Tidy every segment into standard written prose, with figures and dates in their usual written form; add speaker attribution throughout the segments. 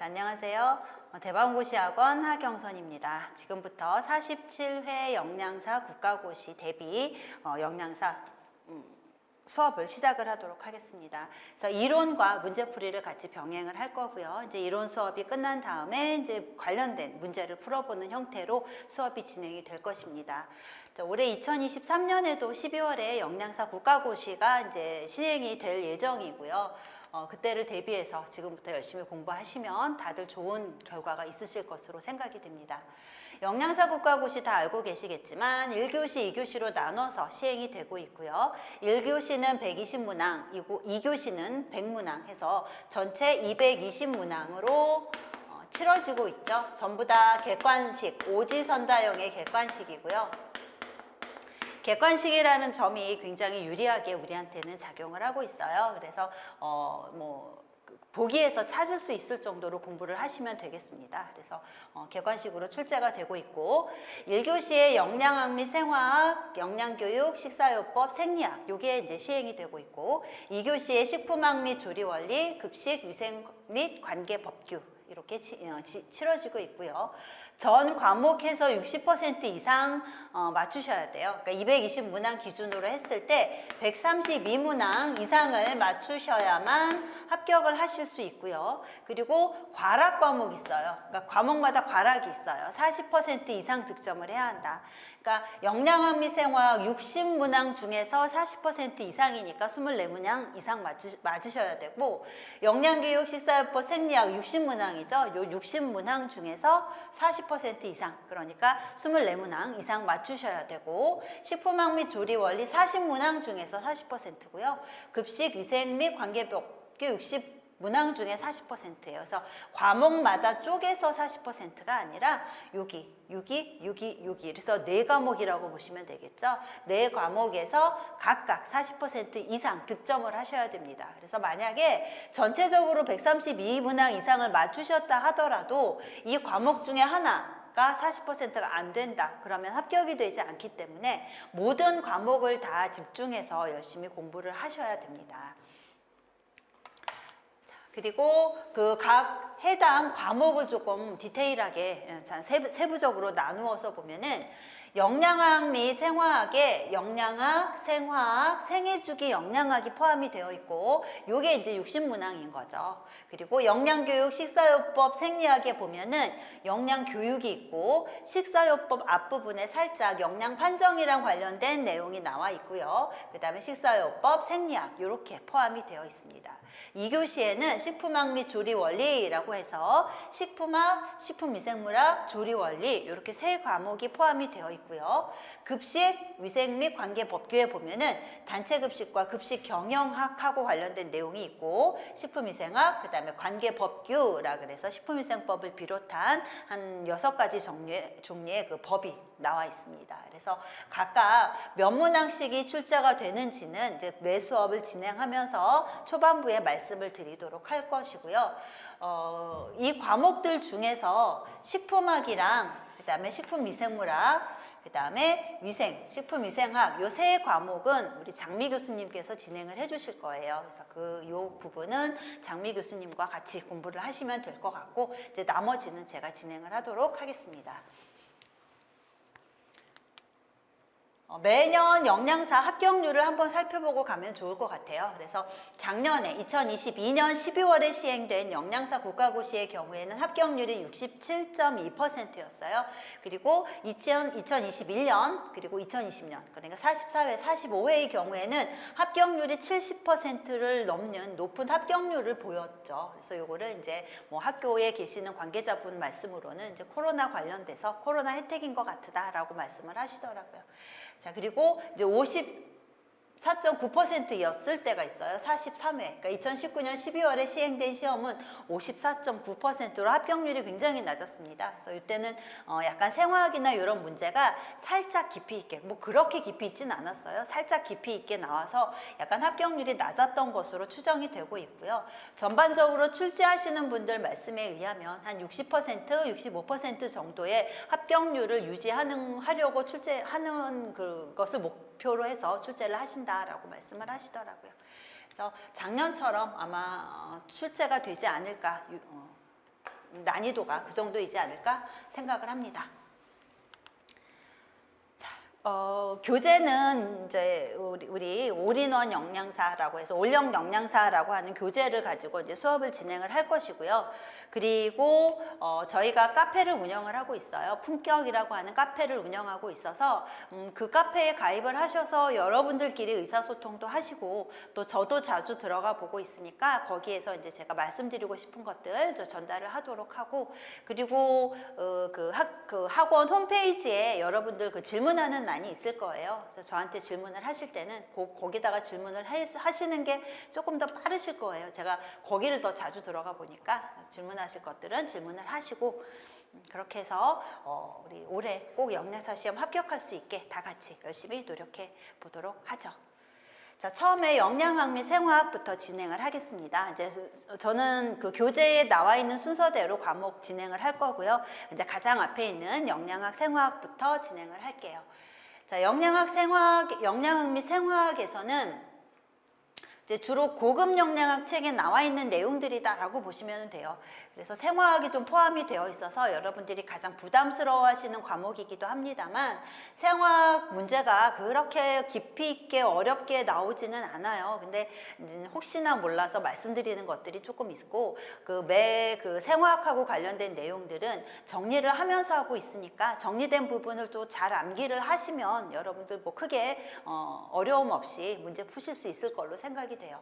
Speaker 1: 안녕하세요. 대방고시학원 하경선입니다. 지금부터 47회 영양사 국가고시 대비 영양사 수업을 시작을 하도록 하겠습니다. 그래서 이론과 문제풀이를 같이 병행을 할 거고요. 이제 이론 수업이 끝난 다음에 이제 관련된 문제를 풀어보는 형태로 수업이 진행이 될 것입니다. 올해 2023년에도 12월에 영양사 국가고시가 이제 시행이 될 예정이고요. 그때를 대비해서 지금부터 열심히 공부하시면 다들 좋은 결과가 있으실 것으로 생각이 됩니다. 영양사 국가고시 다 알고 계시겠지만 1교시, 2교시로 나눠서 시행이 되고 있고요. 1교시는 120문항, 2교시는 100문항 해서 전체 220문항으로 치러지고 있죠. 전부 다 객관식, 오지선다형의 객관식이고요. 객관식이라는 점이 굉장히 유리하게 우리한테는 작용을 하고 있어요. 그래서 보기에서 찾을 수 있을 정도로 공부를 하시면 되겠습니다. 그래서 객관식으로 출제가 되고 있고 1교시에 영양학 및 생화학, 영양교육, 식사요법, 생리학 요게 이제 시행이 되고 있고 2교시에 식품학 및 조리원리, 급식, 위생 및 관계법규 이렇게 치러지고 있고요. 전 과목에서 60% 이상 맞추셔야 돼요. 그러니까 220문항 기준으로 했을 때 132문항 이상을 맞추셔야만 합격을 하실 수 있고요. 그리고 과락 과목이 있어요. 그러니까 과목마다 과락이 있어요. 40% 이상 득점을 해야 한다. 그러니까 영양학 및 생화학 60문항 중에서 40% 이상이니까 24문항 이상 맞으셔야 되고 영양교육, 식사요법, 생리학 60문항이죠. 요 60문항 중에서 40% 이상 그러니까 24문항 이상 맞추셔야 되고 식품학 및 조리원리 40문항 중에서 40%고요. 급식, 위생 및 관계법규 60문항 중에 40%예요. 그래서 과목마다 쪼개서 40%가 아니라 여기 그래서 4과목이라고 보시면 되겠죠. 4과목에서 각각 40% 이상 득점을 하셔야 됩니다. 그래서 만약에 전체적으로 132문항 이상을 맞추셨다 하더라도 이 과목 중에 하나가 40%가 안 된다. 그러면 합격이 되지 않기 때문에 모든 과목을 다 집중해서 열심히 공부를 하셔야 됩니다. 그리고 그 각 해당 과목을 조금 디테일하게 세부적으로 나누어서 보면은 영양학 및 생화학에 영양학, 생화학, 생애주기 영양학이 포함이 되어 있고 요게 이제 60문항인 거죠. 그리고 영양교육, 식사요법, 생리학에 보면은 영양교육이 있고 식사요법 앞부분에 살짝 영양판정이랑 관련된 내용이 나와 있고요. 그 다음에 식사요법, 생리학 이렇게 포함이 되어 있습니다. 2교시에는 식품학 및 조리원리라고 해서 식품학, 식품위생물학, 조리원리 이렇게 3과목이 포함이 되어 있고요. 급식, 위생 및 관계법규에 보면은 단체급식과 급식 경영학하고 관련된 내용이 있고 식품위생학, 그 다음에 관계법규라 그래서 식품위생법을 비롯한 한 6가지 종류의 그 법이 나와 있습니다. 그래서 각각 몇 문항씩이 출제가 되는지는 이제 매 수업을 진행하면서 초반부에 말씀을 드리도록 할 것이고요. 이 과목들 중에서 식품학이랑 그 다음에 식품위생물학, 그 다음에 위생, 식품위생학 요 3과목은 우리 장미 교수님께서 진행을 해주실 거예요. 그래서 요 부분은 장미 교수님과 같이 공부를 하시면 될 것 같고 이제 나머지는 제가 진행을 하도록 하겠습니다. 매년 영양사 합격률을 한번 살펴보고 가면 좋을 것 같아요. 그래서 작년에 2022년 12월에 시행된 영양사 국가고시의 경우에는 합격률이 67.2%였어요. 그리고 2021년 그리고 2020년 그러니까 44회, 45회의 경우에는 합격률이 70%를 넘는 높은 합격률을 보였죠. 그래서 요거를 이제 뭐 학교에 계시는 관계자분 말씀으로는 이제 코로나 관련돼서 코로나 혜택인 것 같다라고 말씀을 하시더라고요. 자, 그리고 이제 54.9%였을 때가 있어요. 43회. 그러니까 2019년 12월에 시행된 시험은 54.9%로 합격률이 굉장히 낮았습니다. 그래서 이때는 약간 생화학이나 이런 문제가 살짝 깊이 있게, 뭐 그렇게 깊이 있진 않았어요. 살짝 깊이 있게 나와서 약간 합격률이 낮았던 것으로 추정이 되고 있고요. 전반적으로 출제하시는 분들 말씀에 의하면 한 60%, 65% 정도의 합격률을 유지하려고 출제하는 그것을 목표로 해서 출제를 하신다라고 말씀을 하시더라고요. 그래서 작년처럼 아마 출제가 되지 않을까 난이도가 그 정도이지 않을까 생각을 합니다. 교재는 이제 우리 올인원 영양사라고 해서 올영 영양사라고 하는 교재를 가지고 이제 수업을 진행을 할 것이고요. 그리고 저희가 카페를 운영을 하고 있어요. 품격이라고 하는 카페를 운영하고 있어서 그 카페에 가입을 하셔서 여러분들끼리 의사소통도 하시고 또 저도 자주 들어가 보고 있으니까 거기에서 이제 제가 말씀드리고 싶은 것들 전달을 하도록 하고 그리고 그 학원 홈페이지에 여러분들 그 질문하는 란이 있을 거예요. 그래서 저한테 질문을 하실 때는 거기다가 질문을 하시는 게 조금 더 빠르실 거예요. 제가 거기를 더 자주 들어가 보니까 질문하실 것들은 질문을 하시고 그렇게 해서 우리 올해 꼭 영양사 시험 합격할 수 있게 다 같이 열심히 노력해 보도록 하죠. 자, 처음에 영양학 및 생화학부터 진행을 하겠습니다. 이제 저는 그 교재에 나와 있는 순서대로 과목 진행을 할 거고요. 이제 가장 앞에 있는 영양학, 생화학부터 진행을 할게요. 자, 영양학 및 생화학에서는 이제 주로 고급 영양학 책에 나와 있는 내용들이다라고 보시면 돼요. 그래서 생화학이 좀 포함이 되어 있어서 여러분들이 가장 부담스러워하시는 과목이기도 합니다만 생화학 문제가 그렇게 깊이 있게 어렵게 나오지는 않아요. 근데 혹시나 몰라서 말씀드리는 것들이 조금 있고 그 생화학하고 관련된 내용들은 정리를 하면서 하고 있으니까 정리된 부분을 또 잘 암기를 하시면 여러분들 뭐 크게 어려움 없이 문제 푸실 수 있을 걸로 생각이 돼요.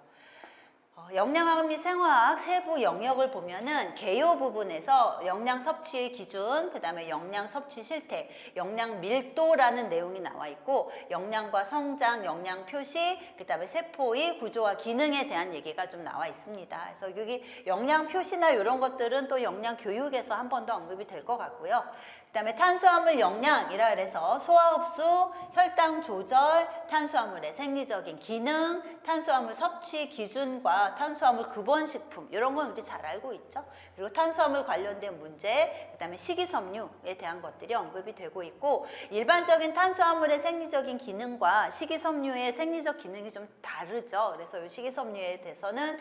Speaker 1: 영양학 및 생화학 세부 영역을 보면은 개요 부분에서 영양 섭취의 기준, 그 다음에 영양 섭취 실태, 영양 밀도라는 내용이 나와 있고 영양과 성장, 영양 표시, 그 다음에 세포의 구조와 기능에 대한 얘기가 좀 나와 있습니다. 그래서 여기 영양 표시나 이런 것들은 또 영양 교육에서 한 번 더 언급이 될 것 같고요. 그 다음에 탄수화물 영양이라 그래서 소화 흡수, 혈당 조절, 탄수화물의 생리적인 기능, 탄수화물 섭취 기준과 탄수화물 급원식품 이런 건 우리 잘 알고 있죠. 그리고 탄수화물 관련된 문제, 그 다음에 식이섬유에 대한 것들이 언급이 되고 있고 일반적인 탄수화물의 생리적인 기능과 식이섬유의 생리적 기능이 좀 다르죠. 그래서 이 식이섬유에 대해서는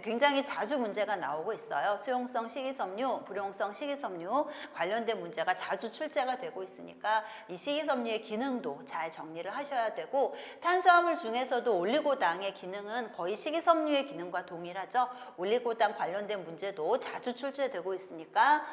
Speaker 1: 굉장히 자주 문제가 나오고 있어요. 수용성 식이섬유, 불용성 식이섬유 관련된 문제가 자주 출제가 되고 있으니까 이 식이섬유의 기능도 잘 정리를 하셔야 되고 탄수화물 중에서도 올리고당의 기능은 거의 식이섬유의 기능과 동일하죠. 올리고당 관련된 문제도 자주 출제되고 있으니까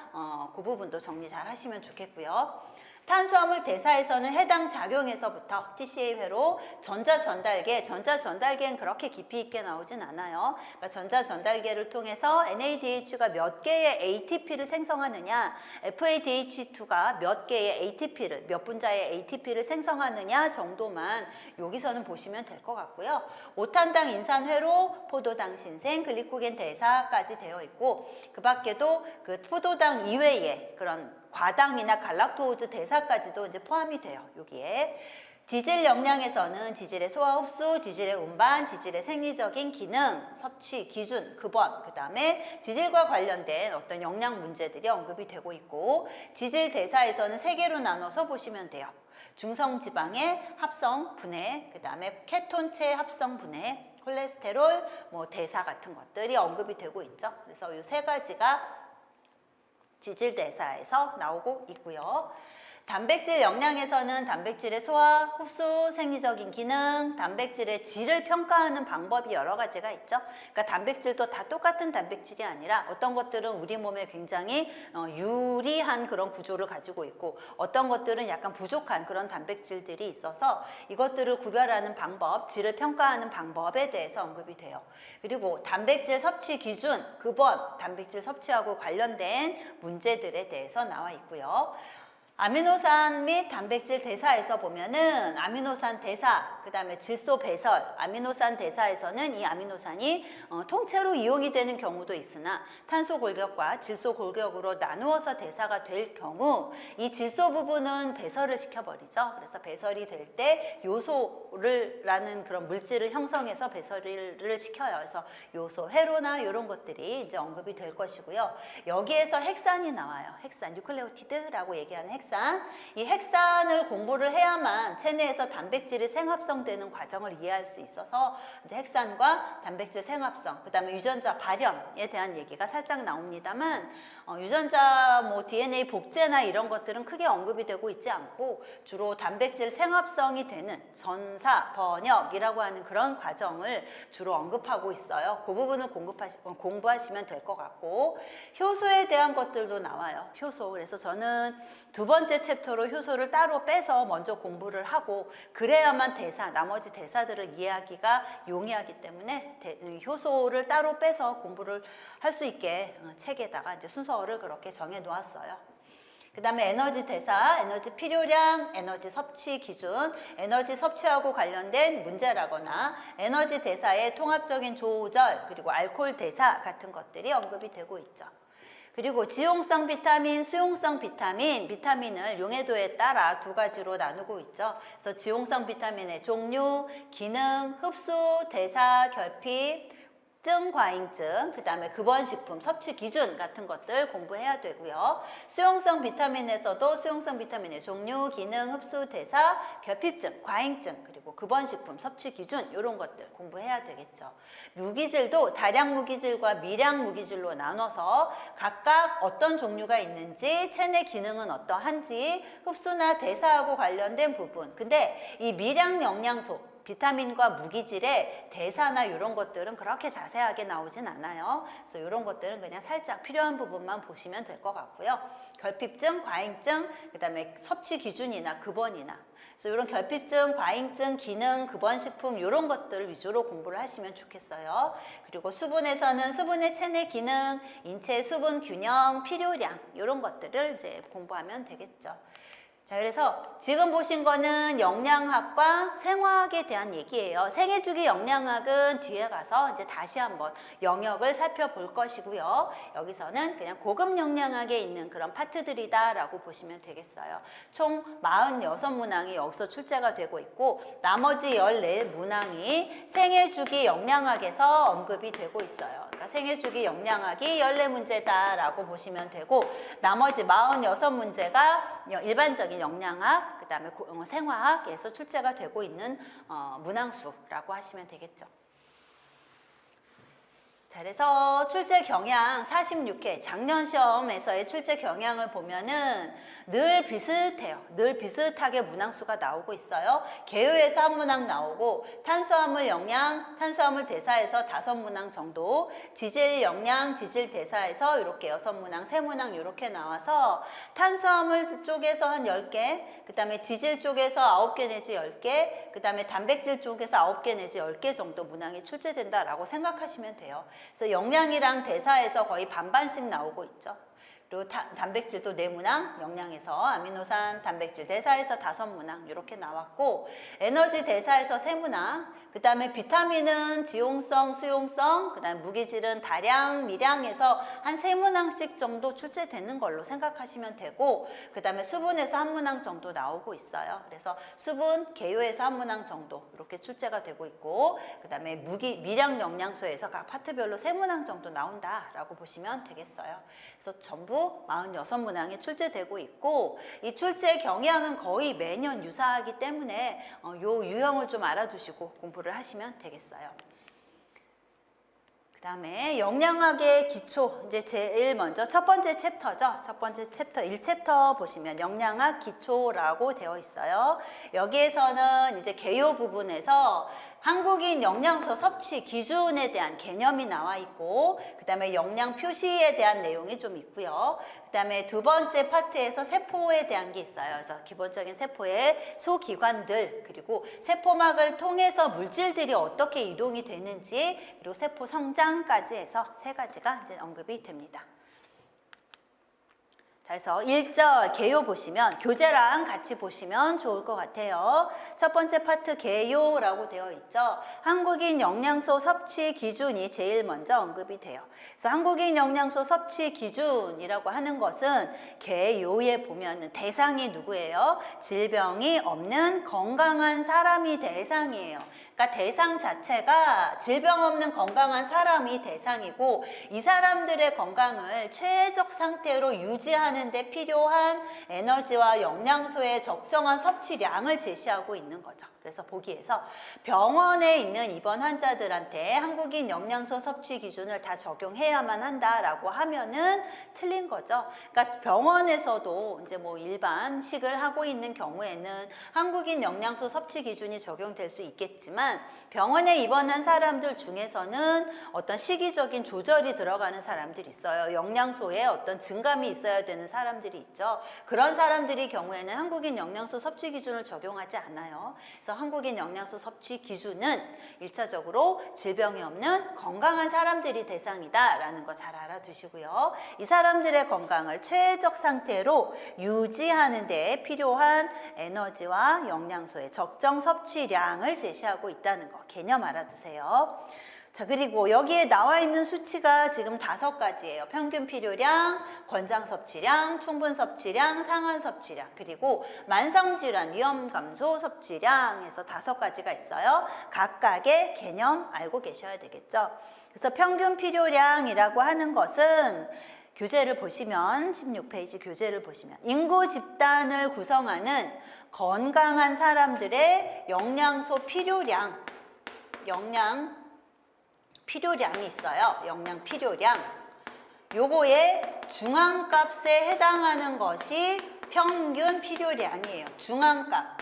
Speaker 1: 그 부분도 정리 잘 하시면 좋겠고요. 탄수화물 대사에서는 해당 작용에서부터 TCA 회로 전자전달계는 그렇게 깊이 있게 나오진 않아요. 그러니까 전자전달계를 통해서 NADH가 몇 개의 ATP를 생성하느냐, FADH2가 몇 개의 ATP를, 몇 분자의 ATP를 생성하느냐 정도만 여기서는 보시면 될 것 같고요. 5탄당 인산회로 포도당 신생, 글리코겐 대사까지 되어 있고 그 밖에도 그 포도당 이외의 그런 과당이나 갈락토오즈 대사까지도 이제 포함이 돼요. 여기에 지질 영양에서는 지질의 소화 흡수, 지질의 운반, 지질의 생리적인 기능, 섭취 기준, 급원, 그 다음에 지질과 관련된 어떤 영양 문제들이 언급이 되고 있고 지질 대사에서는 3개로 나눠서 보시면 돼요. 중성지방의 합성 분해, 그 다음에 케톤체 합성 분해, 콜레스테롤, 뭐 대사 같은 것들이 언급이 되고 있죠. 그래서 이 3가지가 지질 대사에서 나오고 있고요. 단백질 영양에서는 단백질의 소화, 흡수, 생리적인 기능, 단백질의 질을 평가하는 방법이 여러 가지가 있죠. 그러니까 단백질도 다 똑같은 단백질이 아니라 어떤 것들은 우리 몸에 굉장히 유리한 그런 구조를 가지고 있고 어떤 것들은 약간 부족한 그런 단백질들이 있어서 이것들을 구별하는 방법, 질을 평가하는 방법에 대해서 언급이 돼요. 그리고 단백질 섭취 기준, 급원, 단백질 섭취하고 관련된 문제들에 대해서 나와 있고요. 아미노산 및 단백질 대사에서 보면은 아미노산 대사, 그 다음에 질소 배설, 아미노산 대사에서는 이 아미노산이 통째로 이용이 되는 경우도 있으나 탄소 골격과 질소 골격으로 나누어서 대사가 될 경우 이 질소 부분은 배설을 시켜버리죠. 그래서 배설이 될 때 요소라는 그런 물질을 형성해서 배설을 시켜요. 그래서 요소, 회로나 이런 것들이 이제 언급이 될 것이고요. 여기에서 핵산이 나와요. 핵산, 뉴클레오티드라고 얘기하는 핵산. 핵산. 이 핵산을 공부를 해야만 체내에서 단백질이 생합성되는 과정을 이해할 수 있어서 이제 핵산과 단백질 생합성, 그다음에 유전자 발현에 대한 얘기가 살짝 나옵니다만 유전자 뭐 DNA 복제나 이런 것들은 크게 언급이 되고 있지 않고 주로 단백질 생합성이 되는 전사, 번역이라고 하는 그런 과정을 주로 언급하고 있어요. 그 부분을 공부하시면 될 것 같고 효소에 대한 것들도 나와요. 효소. 그래서 저는 두 번째 챕터로 효소를 따로 빼서 먼저 공부를 하고 그래야만 나머지 대사들을 이해하기가 용이하기 때문에 효소를 따로 빼서 공부를 할 수 있게 책에다가 이제 순서를 그렇게 정해 놓았어요. 그 다음에 에너지 대사, 에너지 필요량, 에너지 섭취 기준, 에너지 섭취하고 관련된 문제라거나 에너지 대사의 통합적인 조절, 그리고 알코올 대사 같은 것들이 언급이 되고 있죠. 그리고 지용성 비타민, 수용성 비타민, 비타민을 용해도에 따라 두 가지로 나누고 있죠. 그래서 지용성 비타민의 종류, 기능, 흡수, 대사, 결핍, 증, 과잉증, 그 다음에 급원식품, 섭취 기준 같은 것들 공부해야 되고요. 수용성 비타민에서도 수용성 비타민의 종류, 기능, 흡수, 대사, 결핍증, 과잉증, 그리고 급원식품, 섭취 기준 이런 것들 공부해야 되겠죠. 무기질도 다량 무기질과 미량 무기질로 나눠서 각각 어떤 종류가 있는지, 체내 기능은 어떠한지, 흡수나 대사하고 관련된 부분. 근데 이 미량 영양소, 비타민과 무기질의 대사나 이런 것들은 그렇게 자세하게 나오진 않아요. 그래서 이런 것들은 그냥 살짝 필요한 부분만 보시면 될 것 같고요. 결핍증, 과잉증, 그 다음에 섭취 기준이나 급원이나 그래서 이런 결핍증, 과잉증, 기능, 급원식품 이런 것들을 위주로 공부를 하시면 좋겠어요. 그리고 수분에서는 수분의 체내 기능, 인체 수분 균형, 필요량 이런 것들을 이제 공부하면 되겠죠. 자, 그래서 지금 보신 거는 영양학과 생화학에 대한 얘기예요. 생애주기 영양학은 뒤에 가서 이제 다시 한번 영역을 살펴볼 것이고요. 여기서는 그냥 고급 영양학에 있는 그런 파트들이다라고 보시면 되겠어요. 총 46문항이 여기서 출제가 되고 있고 나머지 14문항이 생애주기 영양학에서 언급이 되고 있어요. 그러니까 생애주기 영양학이 14문제다라고 보시면 되고 나머지 46문제가 일반적인 영양학, 그 다음에 생화학에서 출제가 되고 있는 문항수라고 하시면 되겠죠. 자, 그래서 출제 경향 46회 작년 시험에서의 출제 경향을 보면은 늘 비슷해요. 늘 비슷하게 문항수가 나오고 있어요. 개요에서 한 문항 나오고 탄수화물 영양, 탄수화물 대사에서 5문항 정도, 지질 영양, 지질 대사에서 이렇게 6문항, 3문항 이렇게 나와서 탄수화물 쪽에서 한 10개, 그 다음에 지질 쪽에서 9개 내지 10개, 그 다음에 단백질 쪽에서 9개 내지 10개 정도 문항이 출제된다라고 생각하시면 돼요. 그래서 영양이랑 대사에서 거의 반반씩 나오고 있죠. 그리고 단백질도 4문항, 영양에서 아미노산, 단백질 대사에서 5문항 이렇게 나왔고 에너지 대사에서 3문항, 그 다음에 비타민은 지용성, 수용성, 그 다음에 무기질은 다량, 미량에서 한 3문항씩 정도 출제되는 걸로 생각하시면 되고 그 다음에 수분에서 1문항 정도 나오고 있어요. 그래서 수분, 개요에서 1문항 정도 이렇게 출제가 되고 있고 그 다음에 미량 영양소에서 각 파트별로 3문항 정도 나온다라고 보시면 되겠어요. 그래서 전부 46문항이 출제되고 있고 이 출제 경향은 거의 매년 유사하기 때문에 요 유형을 좀 알아두시고 공부를 하시면 되겠어요. 그 다음에 영양학의 기초, 이제 제일 먼저 첫 번째 챕터죠. 첫 번째 챕터 1챕터 보시면 영양학 기초라고 되어 있어요. 여기에서는 이제 개요 부분에서 한국인 영양소 섭취 기준에 대한 개념이 나와 있고 그 다음에 영양 표시에 대한 내용이 좀 있고요. 그 다음에 두 번째 파트에서 세포에 대한 게 있어요. 그래서 기본적인 세포의 소기관들 그리고 세포막을 통해서 물질들이 어떻게 이동이 되는지 그리고 세포 성장까지 해서 3가지가 이제 언급이 됩니다. 그래서 1절 개요 보시면 교재랑 같이 보시면 좋을 것 같아요. 첫 번째 파트 개요라고 되어 있죠. 한국인 영양소 섭취 기준이 제일 먼저 언급이 돼요. 그래서 한국인 영양소 섭취 기준이라고 하는 것은 개요에 보면 대상이 누구예요? 질병이 없는 건강한 사람이 대상이에요. 그러니까 대상 자체가 질병 없는 건강한 사람이 대상이고 이 사람들의 건강을 최적 상태로 유지하는 유지하는 데 필요한 에너지와 영양소의 적정한 섭취량을 제시하고 있는 거죠. 그래서 보기에서 병원에 있는 입원 환자들한테 한국인 영양소 섭취 기준을 다 적용해야만 한다라고 하면은 틀린 거죠. 그러니까 병원에서도 이제 뭐 일반식을 하고 있는 경우에는 한국인 영양소 섭취 기준이 적용될 수 있겠지만 병원에 입원한 사람들 중에서는 어떤 시기적인 조절이 들어가는 사람들이 있어요. 영양소에 어떤 증감이 있어야 되는 사람들이 있죠. 그런 사람들이 경우에는 한국인 영양소 섭취 기준을 적용하지 않아요. 그래서 한국인 영양소 섭취 기준은 1차적으로 질병이 없는 건강한 사람들이 대상이다라는 거 잘 알아두시고요. 이 사람들의 건강을 최적 상태로 유지하는 데 필요한 에너지와 영양소의 적정 섭취량을 제시하고 있다는 거 개념 알아두세요. 자, 그리고 여기에 나와 있는 수치가 지금 5가지예요. 평균 필요량, 권장 섭취량, 충분 섭취량, 상한 섭취량, 그리고 만성질환 위험 감소 섭취량 해서 5가지가 있어요. 각각의 개념 알고 계셔야 되겠죠. 그래서 평균 필요량이라고 하는 것은 교재를 보시면 16페이지 교재를 보시면 인구 집단을 구성하는 건강한 사람들의 영양소 필요량이 있어요. 영양 필요량. 요거의 중앙값에 해당하는 것이 평균 필요량이에요. 중앙값.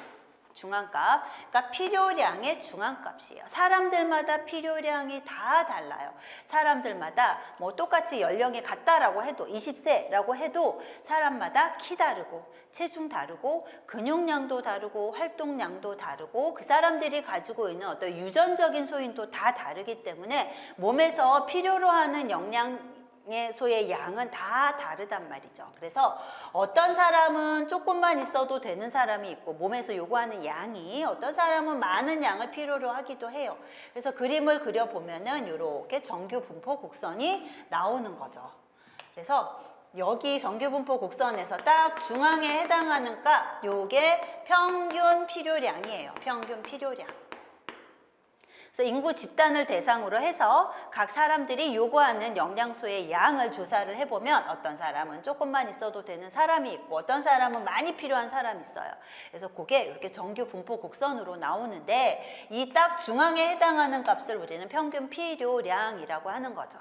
Speaker 1: 그러니까 필요량의 중앙값이에요. 사람들마다 필요량이 다 달라요. 사람들마다 뭐 똑같이 연령이 같다라고 해도 20세라고 해도 사람마다 키 다르고 체중 다르고 근육량도 다르고 활동량도 다르고 그 사람들이 가지고 있는 어떤 유전적인 소인도 다 다르기 때문에 몸에서 필요로 하는 영양소의 양은 다 다르단 말이죠. 그래서 어떤 사람은 조금만 있어도 되는 사람이 있고 몸에서 요구하는 양이 어떤 사람은 많은 양을 필요로 하기도 해요. 그래서 그림을 그려보면은 이렇게 정규 분포 곡선이 나오는 거죠. 그래서 여기 정규 분포 곡선에서 딱 중앙에 해당하는 값, 요게 평균 필요량이에요. 평균 필요량. 그래서 인구 집단을 대상으로 해서 각 사람들이 요구하는 영양소의 양을 조사를 해보면 어떤 사람은 조금만 있어도 되는 사람이 있고 어떤 사람은 많이 필요한 사람이 있어요. 그래서 그게 이렇게 정규 분포 곡선으로 나오는데 이 딱 중앙에 해당하는 값을 우리는 평균 필요량이라고 하는 거죠.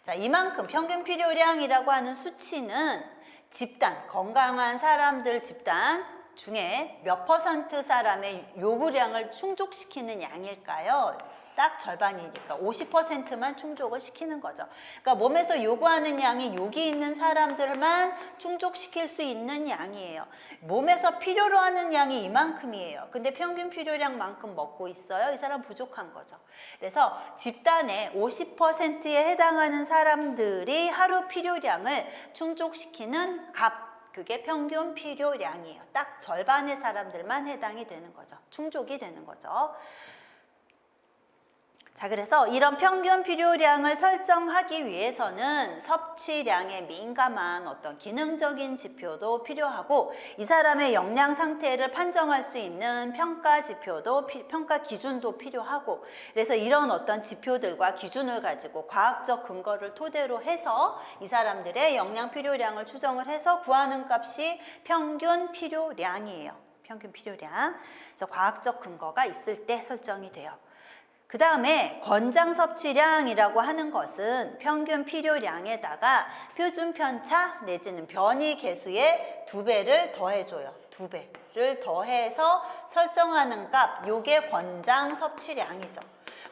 Speaker 1: 자, 이만큼 평균 필요량이라고 하는 수치는 집단, 건강한 사람들 집단 중에 몇 퍼센트 사람의 요구량을 충족시키는 양일까요? 딱 절반이니까 50%만 충족을 시키는 거죠. 그러니까 몸에서 요구하는 양이 여기 있는 사람들만 충족시킬 수 있는 양이에요. 몸에서 필요로 하는 양이 이만큼이에요. 근데 평균 필요량만큼 먹고 있어요. 이 사람 부족한 거죠. 그래서 집단의 50%에 해당하는 사람들이 하루 필요량을 충족시키는 값, 그게 평균 필요량이에요. 딱 절반의 사람들만 해당이 되는 거죠. 충족이 되는 거죠. 자, 그래서 이런 평균 필요량을 설정하기 위해서는 섭취량에 민감한 어떤 기능적인 지표도 필요하고 이 사람의 영양 상태를 판정할 수 있는 평가 지표도 평가 기준도 필요하고 그래서 이런 어떤 지표들과 기준을 가지고 과학적 근거를 토대로 해서 이 사람들의 영양 필요량을 추정을 해서 구하는 값이 평균 필요량이에요. 평균 필요량. 그래서 과학적 근거가 있을 때 설정이 돼요. 그 다음에 권장 섭취량이라고 하는 것은 평균 필요량에다가 표준 편차 내지는 변이 계수의 2배를 더해줘요. 2배를 더해서 설정하는 값, 요게 권장 섭취량이죠.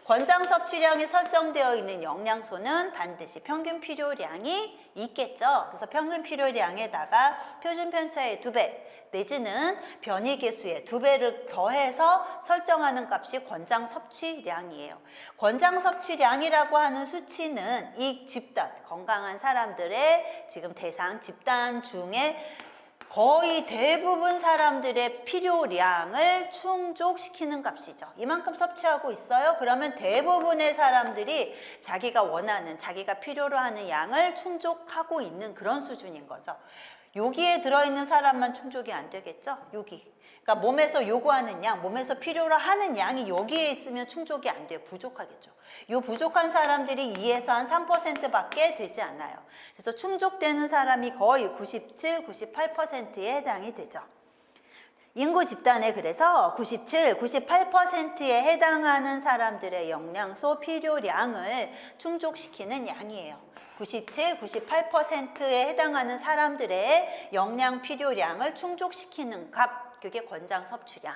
Speaker 1: 권장 섭취량이 설정되어 있는 영양소는 반드시 평균 필요량이 있겠죠. 그래서 평균 필요량에다가 표준 편차의 2배 내지는 변이 계수의 2배를 더해서 설정하는 값이 권장 섭취량이에요. 권장 섭취량이라고 하는 수치는 이 집단, 건강한 사람들의 지금 대상 집단 중에 거의 대부분 사람들의 필요량을 충족시키는 값이죠. 이만큼 섭취하고 있어요. 그러면 대부분의 사람들이 자기가 원하는, 자기가 필요로 하는 양을 충족하고 있는 그런 수준인 거죠. 여기에 들어있는 사람만 충족이 안 되겠죠? 여기. 그러니까 몸에서 요구하는 양, 몸에서 필요로 하는 양이 여기에 있으면 충족이 안 돼요. 부족하겠죠. 요 부족한 사람들이 2에서 한 3%밖에 되지 않아요. 그래서 충족되는 사람이 거의 97, 98%에 해당이 되죠. 인구 집단에 그래서 97, 98%에 해당하는 사람들의 영양소 필요량을 충족시키는 양이에요. 97, 98%에 해당하는 사람들의 영양 필요량을 충족시키는 값, 그게 권장 섭취량.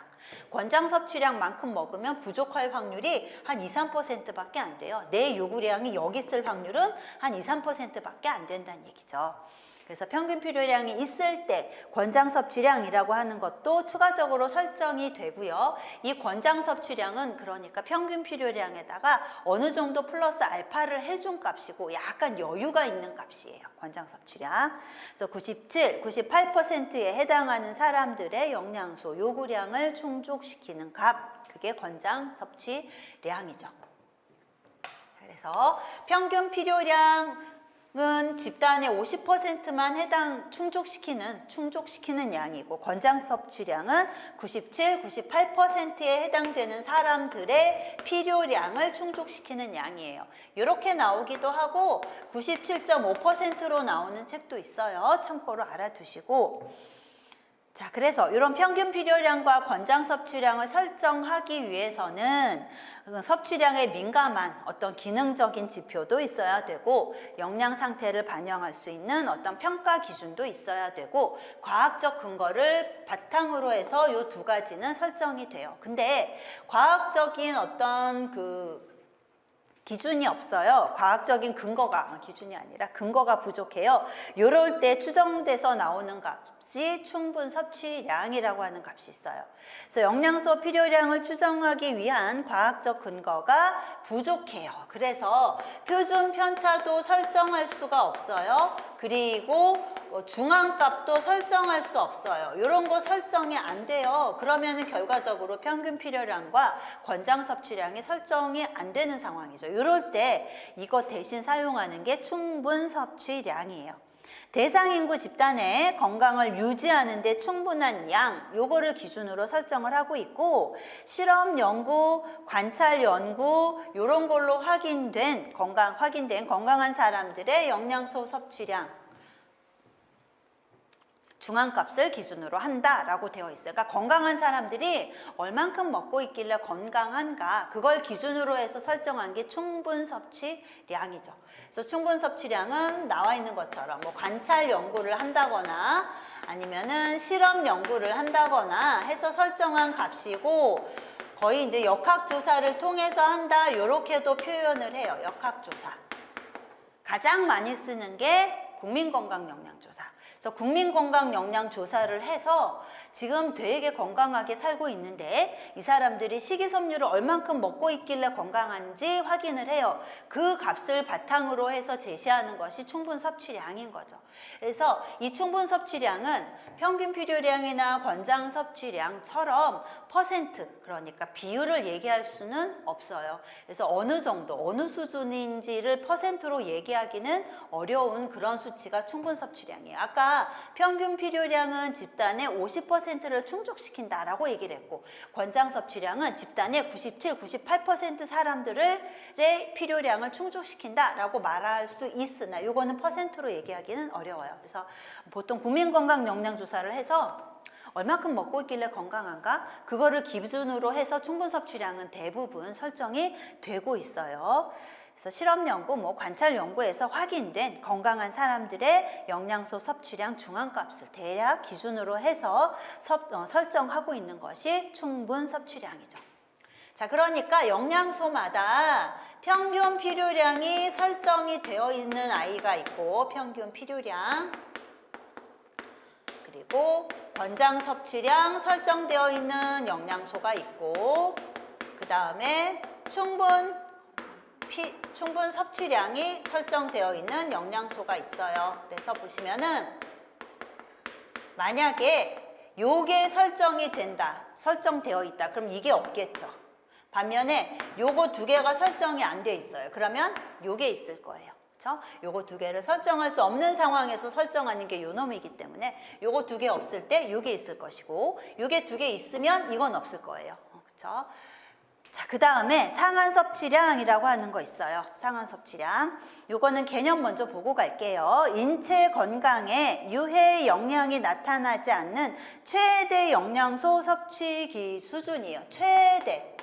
Speaker 1: 권장 섭취량만큼 먹으면 부족할 확률이 한 2, 3%밖에 안 돼요. 내 요구량이 여기 있을 확률은 한 2, 3%밖에 안 된다는 얘기죠. 그래서 평균 필요량이 있을 때 권장 섭취량이라고 하는 것도 추가적으로 설정이 되고요. 이 권장 섭취량은 그러니까 평균 필요량에다가 어느 정도 플러스 알파를 해준 값이고 약간 여유가 있는 값이에요. 권장 섭취량. 그래서 97, 98%에 해당하는 사람들의 영양소 요구량을 충족시키는 값, 그게 권장 섭취량이죠. 그래서 평균 필요량 은 집단의 50%만 충족시키는 양이고 권장 섭취량은 97, 98%에 해당되는 사람들의 필요량을 충족시키는 양이에요. 이렇게 나오기도 하고 97.5%로 나오는 책도 있어요. 참고로 알아두시고. 자, 그래서 이런 평균 필요량과 권장 섭취량을 설정하기 위해서는 섭취량에 민감한 어떤 기능적인 지표도 있어야 되고 영양 상태를 반영할 수 있는 어떤 평가 기준도 있어야 되고 과학적 근거를 바탕으로 해서 이 두 가지는 설정이 돼요. 근데 과학적인 어떤 기준이 없어요. 과학적인 근거가, 기준이 아니라 근거가 부족해요. 이럴 때 추정돼서 나오는 값이 충분 섭취량이라고 하는 값이 있어요. 그래서 영양소 필요량을 추정하기 위한 과학적 근거가 부족해요. 그래서 표준 편차도 설정할 수가 없어요. 그리고 중앙값도 설정할 수 없어요. 이런 거 설정이 안 돼요. 그러면은 결과적으로 평균 필요량과 권장 섭취량이 설정이 안 되는 상황이죠. 이럴 때 이거 대신 사용하는 게 충분 섭취량이에요. 대상 인구 집단의 건강을 유지하는 데 충분한 양, 요거를 기준으로 설정을 하고 있고 실험 연구, 관찰 연구 요런 걸로 확인된 건강한 사람들의 영양소 섭취량 중앙값을 기준으로 한다라고 되어 있어요. 그러니까 건강한 사람들이 얼만큼 먹고 있길래 건강한가 그걸 기준으로 해서 설정한 게 충분 섭취량이죠. 그래서 충분 섭취량은 나와 있는 것처럼 뭐 관찰 연구를 한다거나 아니면은 실험 연구를 한다거나 해서 설정한 값이고 거의 이제 역학조사를 통해서 한다 이렇게도 표현을 해요. 역학조사. 가장 많이 쓰는 게 국민건강영양조사. 그래서 국민건강영양조사를 해서 지금 되게 건강하게 살고 있는데 이 사람들이 식이섬유를 얼만큼 먹고 있길래 건강한지 확인을 해요. 그 값을 바탕으로 해서 제시하는 것이 충분 섭취량인 거죠. 그래서 이 충분 섭취량은 평균 필요량이나 권장 섭취량처럼 퍼센트, 그러니까 비율을 얘기할 수는 없어요. 그래서 어느 정도, 어느 수준인지를 퍼센트로 얘기하기는 어려운 그런 수치가 충분 섭취량이에요. 아까 평균 필요량은 집단의 50%를 충족시킨다라고 얘기를 했고 권장 섭취량은 집단의 97, 98% 사람들의 필요량을 충족시킨다라고 말할 수 있으나 이거는 퍼센트로 얘기하기는 어려워요. 그래서 보통 국민건강영양조사를 해서 얼마큼 먹고 있길래 건강한가? 그거를 기준으로 해서 충분 섭취량은 대부분 설정이 되고 있어요. 그래서 실험 연구, 관찰 연구에서 확인된 건강한 사람들의 영양소 섭취량 중앙값을 대략 기준으로 해서 설정하고 있는 것이 충분 섭취량이죠. 자, 그러니까 영양소마다 평균 필요량이 설정이 되어 있는 아이가 있고 평균 필요량 그리고 권장 섭취량 설정되어 있는 영양소가 있고 그 다음에 충분 섭취량이 설정되어 있는 영양소가 있어요. 그래서 보시면은 만약에 요게 설정되어 있다. 그럼 이게 없겠죠. 반면에 요거 두 개가 설정이 안 돼 있어요. 그러면 요게 있을 거예요. 그렇죠? 요거 두 개를 설정할 수 없는 상황에서 설정하는 게 요 놈이기 때문에 요거 두 개 없을 때 요게 있을 것이고 요게 두 개 있으면 이건 없을 거예요. 그렇죠? 자, 그 다음에 상한 섭취량이라고 하는 거 있어요. 상한 섭취량. 요거는 개념 먼저 보고 갈게요. 인체 건강에 유해 영향이 나타나지 않는 최대 영양소 섭취 수준이에요. 최대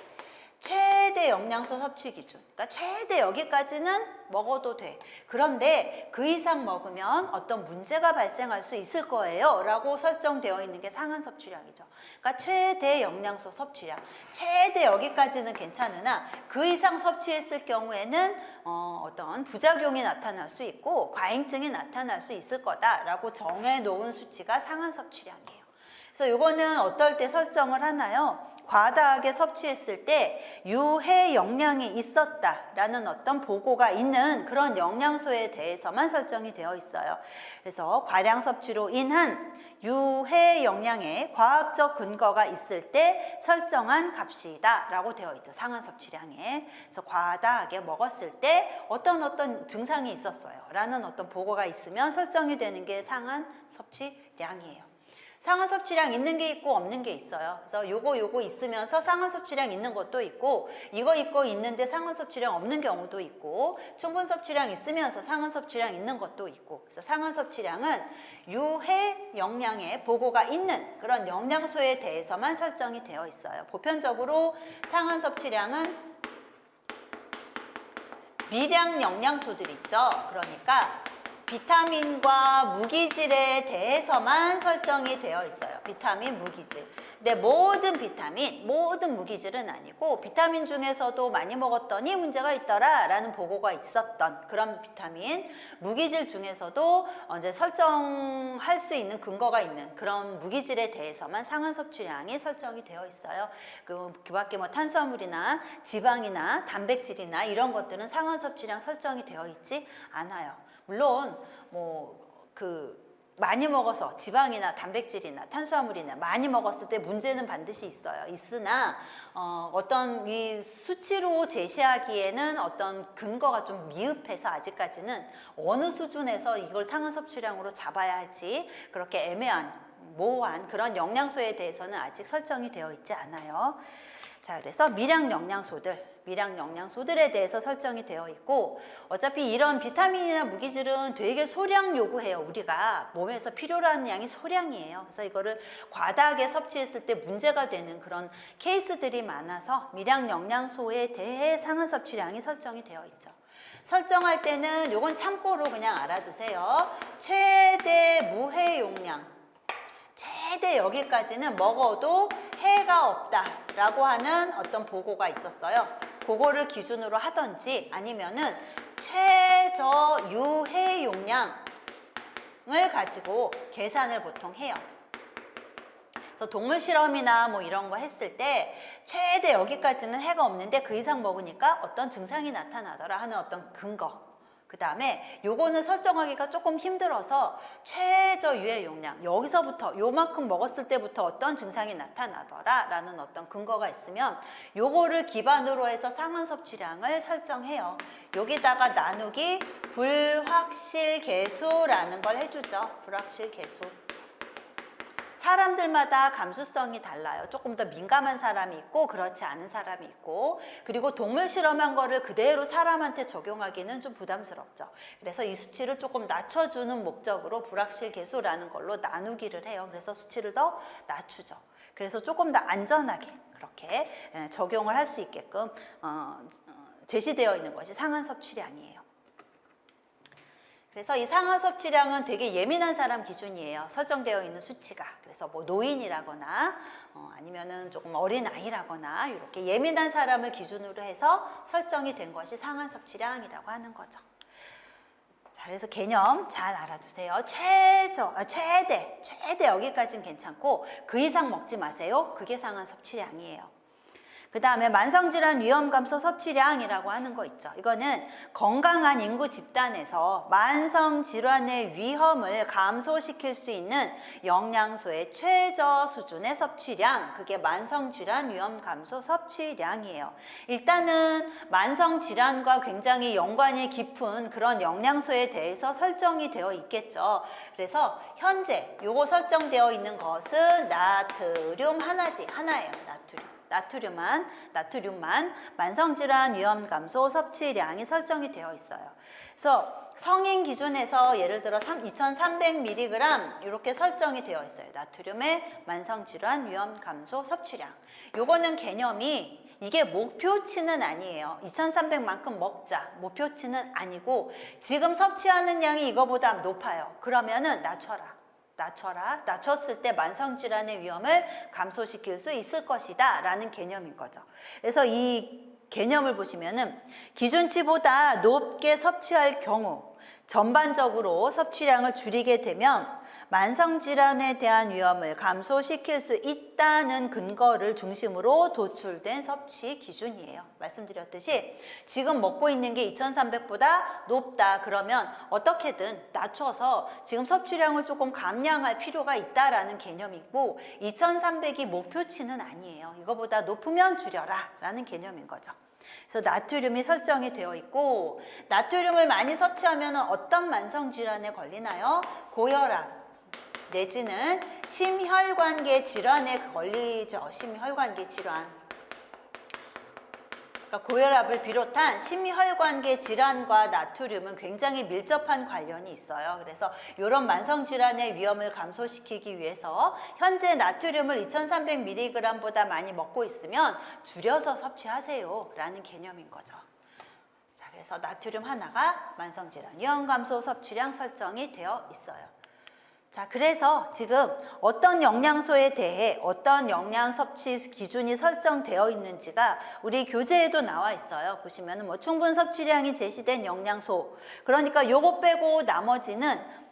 Speaker 1: 영양소 섭취 기준. 그러니까 최대 여기까지는 먹어도 돼. 그런데 그 이상 먹으면 어떤 문제가 발생할 수 있을 거예요 라고 설정되어 있는 게 상한 섭취량이죠. 그러니까 최대 영양소 섭취량. 최대 여기까지는 괜찮으나 그 이상 섭취했을 경우에는 어떤 부작용이 나타날 수 있고 과잉증이 나타날 수 있을 거다라고 정해놓은 수치가 상한 섭취량이에요. 그래서 이거는 어떨 때 설정을 하나요? 과다하게 섭취했을 때 유해 영향이 있었다라는 어떤 보고가 있는 그런 영양소에 대해서만 설정이 되어 있어요. 그래서 과량 섭취로 인한 유해 영향에 과학적 근거가 있을 때 설정한 값이다 라고 되어 있죠. 상한 섭취량에. 그래서 과다하게 먹었을 때 어떤 증상이 있었어요 라는 어떤 보고가 있으면 설정이 되는 게 상한 섭취량이에요. 상한 섭취량 있는 게 있고 없는 게 있어요. 그래서 요거 있으면서 상한 섭취량 있는 것도 있고 이거 있고 있는데 상한 섭취량 없는 경우도 있고 충분 섭취량 있으면서 상한 섭취량 있는 것도 있고 그래서 상한 섭취량은 유해 영양의 보고가 있는 그런 영양소에 대해서만 설정이 되어 있어요. 보편적으로 상한 섭취량은 미량 영양소들 있죠. 그러니까 비타민과 무기질에 대해서만 설정이 되어 있어요. 비타민, 무기질. 근데 모든 비타민, 모든 무기질은 아니고 비타민 중에서도 많이 먹었더니 문제가 있더라 라는 보고가 있었던 그런 비타민, 무기질 중에서도 이제 설정할 수 있는 근거가 있는 그런 무기질에 대해서만 상한 섭취량이 설정이 되어 있어요. 그 밖에 뭐 탄수화물이나 지방이나 단백질이나 이런 것들은 상한 섭취량 설정이 되어 있지 않아요. 물론 많이 먹어서 지방이나 단백질이나 탄수화물이나 많이 먹었을 때 문제는 반드시 있어요. 있으나 어떤 이 수치로 제시하기에는 어떤 근거가 좀 미흡해서 아직까지는 어느 수준에서 이걸 상한 섭취량으로 잡아야 할지 그렇게 애매한 모호한 그런 영양소에 대해서는 아직 설정이 되어 있지 않아요. 자, 그래서 미량 영양소들에 대해서 설정이 되어 있고 어차피 이런 비타민이나 무기질은 되게 소량 요구해요. 우리가 몸에서 필요로 하는 양이 소량이에요. 그래서 이거를 과다하게 섭취했을 때 문제가 되는 그런 케이스들이 많아서 미량 영양소에 대해 상한 섭취량이 설정이 되어 있죠. 설정할 때는 요건 참고로 그냥 알아두세요. 최대 무해 용량. 최대 여기까지는 먹어도 해가 없다라고 하는 어떤 보고가 있었어요. 그거를 기준으로 하든지 아니면은 최저 유해 용량을 가지고 계산을 보통 해요. 그래서 동물 실험이나 뭐 이런 거 했을 때 최대 여기까지는 해가 없는데 그 이상 먹으니까 어떤 증상이 나타나더라 하는 어떤 근거. 그 다음에 요거는 설정하기가 조금 힘들어서 최저 유해 용량 여기서부터 요만큼 먹었을 때부터 어떤 증상이 나타나더라 라는 어떤 근거가 있으면 요거를 기반으로 해서 상한 섭취량을 설정해요. 여기다가 나누기 불확실 계수라는 걸 해주죠. 불확실 계수. 사람들마다 감수성이 달라요. 조금 더 민감한 사람이 있고 그렇지 않은 사람이 있고 그리고 동물 실험한 거를 그대로 사람한테 적용하기는 좀 부담스럽죠. 그래서 이 수치를 조금 낮춰주는 목적으로 불확실 계수라는 걸로 나누기를 해요. 그래서 수치를 더 낮추죠. 그래서 조금 더 안전하게 그렇게 적용을 할 수 있게끔 제시되어 있는 것이 상한 섭취량이에요. 그래서 이 상한 섭취량은 되게 예민한 사람 기준이에요. 설정되어 있는 수치가. 그래서 뭐 노인이라거나 아니면은 조금 어린 아이라거나 이렇게 예민한 사람을 기준으로 해서 설정이 된 것이 상한 섭취량이라고 하는 거죠. 자, 그래서 개념 잘 알아두세요. 최대 여기까지는 괜찮고 그 이상 먹지 마세요. 그게 상한 섭취량이에요. 그 다음에 만성질환 위험 감소 섭취량이라고 하는 거 있죠. 이거는 건강한 인구 집단에서 만성질환의 위험을 감소시킬 수 있는 영양소의 최저 수준의 섭취량, 그게 만성질환 위험 감소 섭취량이에요. 일단은 만성질환과 굉장히 연관이 깊은 그런 영양소에 대해서 설정이 되어 있겠죠. 그래서 현재 요거 설정되어 있는 것은 나트륨 하나예요. 나트륨만 만성질환 위험 감소 섭취량이 설정이 되어 있어요. 그래서 성인 기준에서 예를 들어 2300mg 이렇게 설정이 되어 있어요. 나트륨의 만성질환 위험 감소 섭취량. 요거는 개념이 이게 목표치는 아니에요. 2300만큼 먹자. 목표치는 아니고 지금 섭취하는 양이 이거보다 높아요. 그러면은 낮췄을 때 만성질환의 위험을 감소시킬 수 있을 것이다 라는 개념인 거죠. 그래서 이 개념을 보시면은 기준치보다 높게 섭취할 경우 전반적으로 섭취량을 줄이게 되면 만성질환에 대한 위험을 감소시킬 수 있다는 근거를 중심으로 도출된 섭취 기준이에요. 말씀드렸듯이 지금 먹고 있는 게 2300보다 높다 그러면 어떻게든 낮춰서 지금 섭취량을 조금 감량할 필요가 있다라는 개념이고 2300이 목표치는 아니에요. 이거보다 높으면 줄여라 라는 개념인 거죠. 그래서 나트륨이 설정이 되어 있고 나트륨을 많이 섭취하면 어떤 만성질환에 걸리나요? 고혈압 내지는 심혈관계 질환에 걸리죠. 심혈관계 질환. 그러니까 고혈압을 비롯한 심혈관계 질환과 나트륨은 굉장히 밀접한 관련이 있어요. 그래서 이런 만성질환의 위험을 감소시키기 위해서 현재 나트륨을 2300mg보다 많이 먹고 있으면 줄여서 섭취하세요 라는 개념인 거죠. 자, 그래서 나트륨 하나가 만성질환 위험 감소 섭취량 설정이 되어 있어요. 자, 그래서 지금 어떤 영양소에 대해 어떤 영양 섭취 기준이 설정되어 있는지가 우리 교재에도 나와 있어요. 보시면은 뭐 충분 섭취량이 제시된 영양소. 그러니까 요거 빼고 나머지는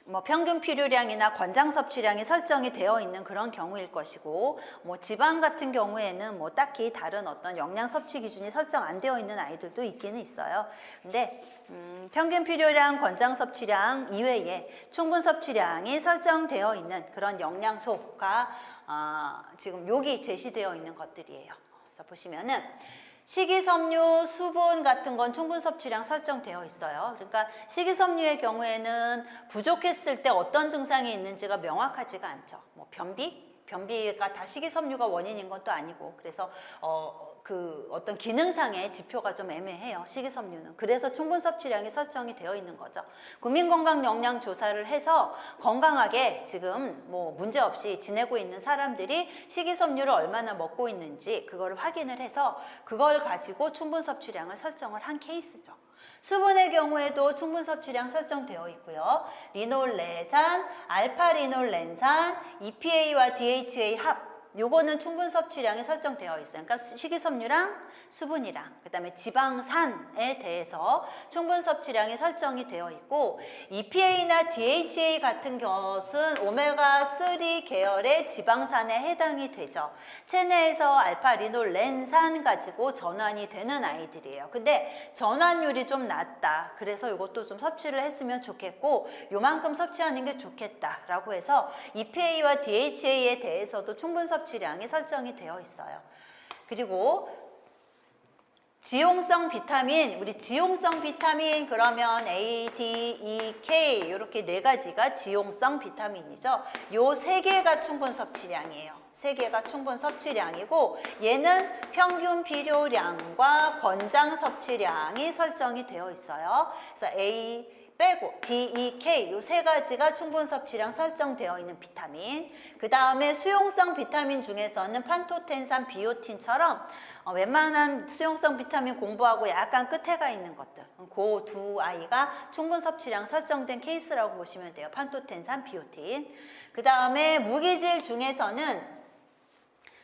Speaker 1: 뭐 평균 필요량이나 권장 섭취량이 설정이 되어 있는 그런 경우일 것이고 뭐 지방 같은 경우에는 뭐 딱히 다른 어떤 영양 섭취 기준이 설정 안 되어 있는 아이들도 있기는 있어요. 근데 평균 필요량, 권장 섭취량 이외에 충분 섭취량이 설정되어 있는 그런 영양소가 지금 여기 제시되어 있는 것들이에요. 그래서 보시면은 식이섬유, 수분 같은 건 충분 섭취량 설정되어 있어요. 그러니까 식이섬유의 경우에는 부족했을 때 어떤 증상이 있는지가 명확하지가 않죠. 뭐 변비가 다 식이섬유가 원인인 것도 아니고 그래서 어떤 기능상의 지표가 좀 애매해요. 식이섬유는. 그래서 충분 섭취량이 설정이 되어 있는 거죠. 국민건강영양조사를 해서 건강하게 지금 뭐 문제없이 지내고 있는 사람들이 식이섬유를 얼마나 먹고 있는지 그거를 확인을 해서 그걸 가지고 충분 섭취량을 설정을 한 케이스죠. 수분의 경우에도 충분 섭취량 설정되어 있고요. 리놀레산, 알파리놀렌산, EPA와 DHA 합 요거는 충분 섭취량이 설정되어 있어요. 그러니까 식이섬유랑 수분이랑 그다음에 지방산에 대해서 충분 섭취량이 설정이 되어 있고 EPA나 DHA 같은 것은 오메가3 계열의 지방산에 해당이 되죠. 체내에서 알파리놀렌산 가지고 전환이 되는 아이들이에요. 근데 전환율이 좀 낮다. 그래서 이것도 좀 섭취를 했으면 좋겠고 요만큼 섭취하는 게 좋겠다라고 해서 EPA와 DHA에 대해서도 충분 섭취량이 설정이 되어 있어요. 그리고 지용성 비타민, 우리 지용성 비타민 그러면 A, D, E, K 이렇게 네 가지가 지용성 비타민이죠. 요 세 개가 충분 섭취량이에요. 세 개가 충분 섭취량이고 얘는 평균 필요량과 권장 섭취량이 설정이 되어 있어요. 그래서 A 빼고 D, E, K 요 세 가지가 충분 섭취량 설정되어 있는 비타민. 그 다음에 수용성 비타민 중에서는 판토텐산, 비오틴처럼 웬만한 수용성 비타민 공부하고 약간 끝에가 있는 것들 그 두 아이가 충분 섭취량 설정된 케이스라고 보시면 돼요. 판토텐산, 비오틴. 그 다음에 무기질 중에서는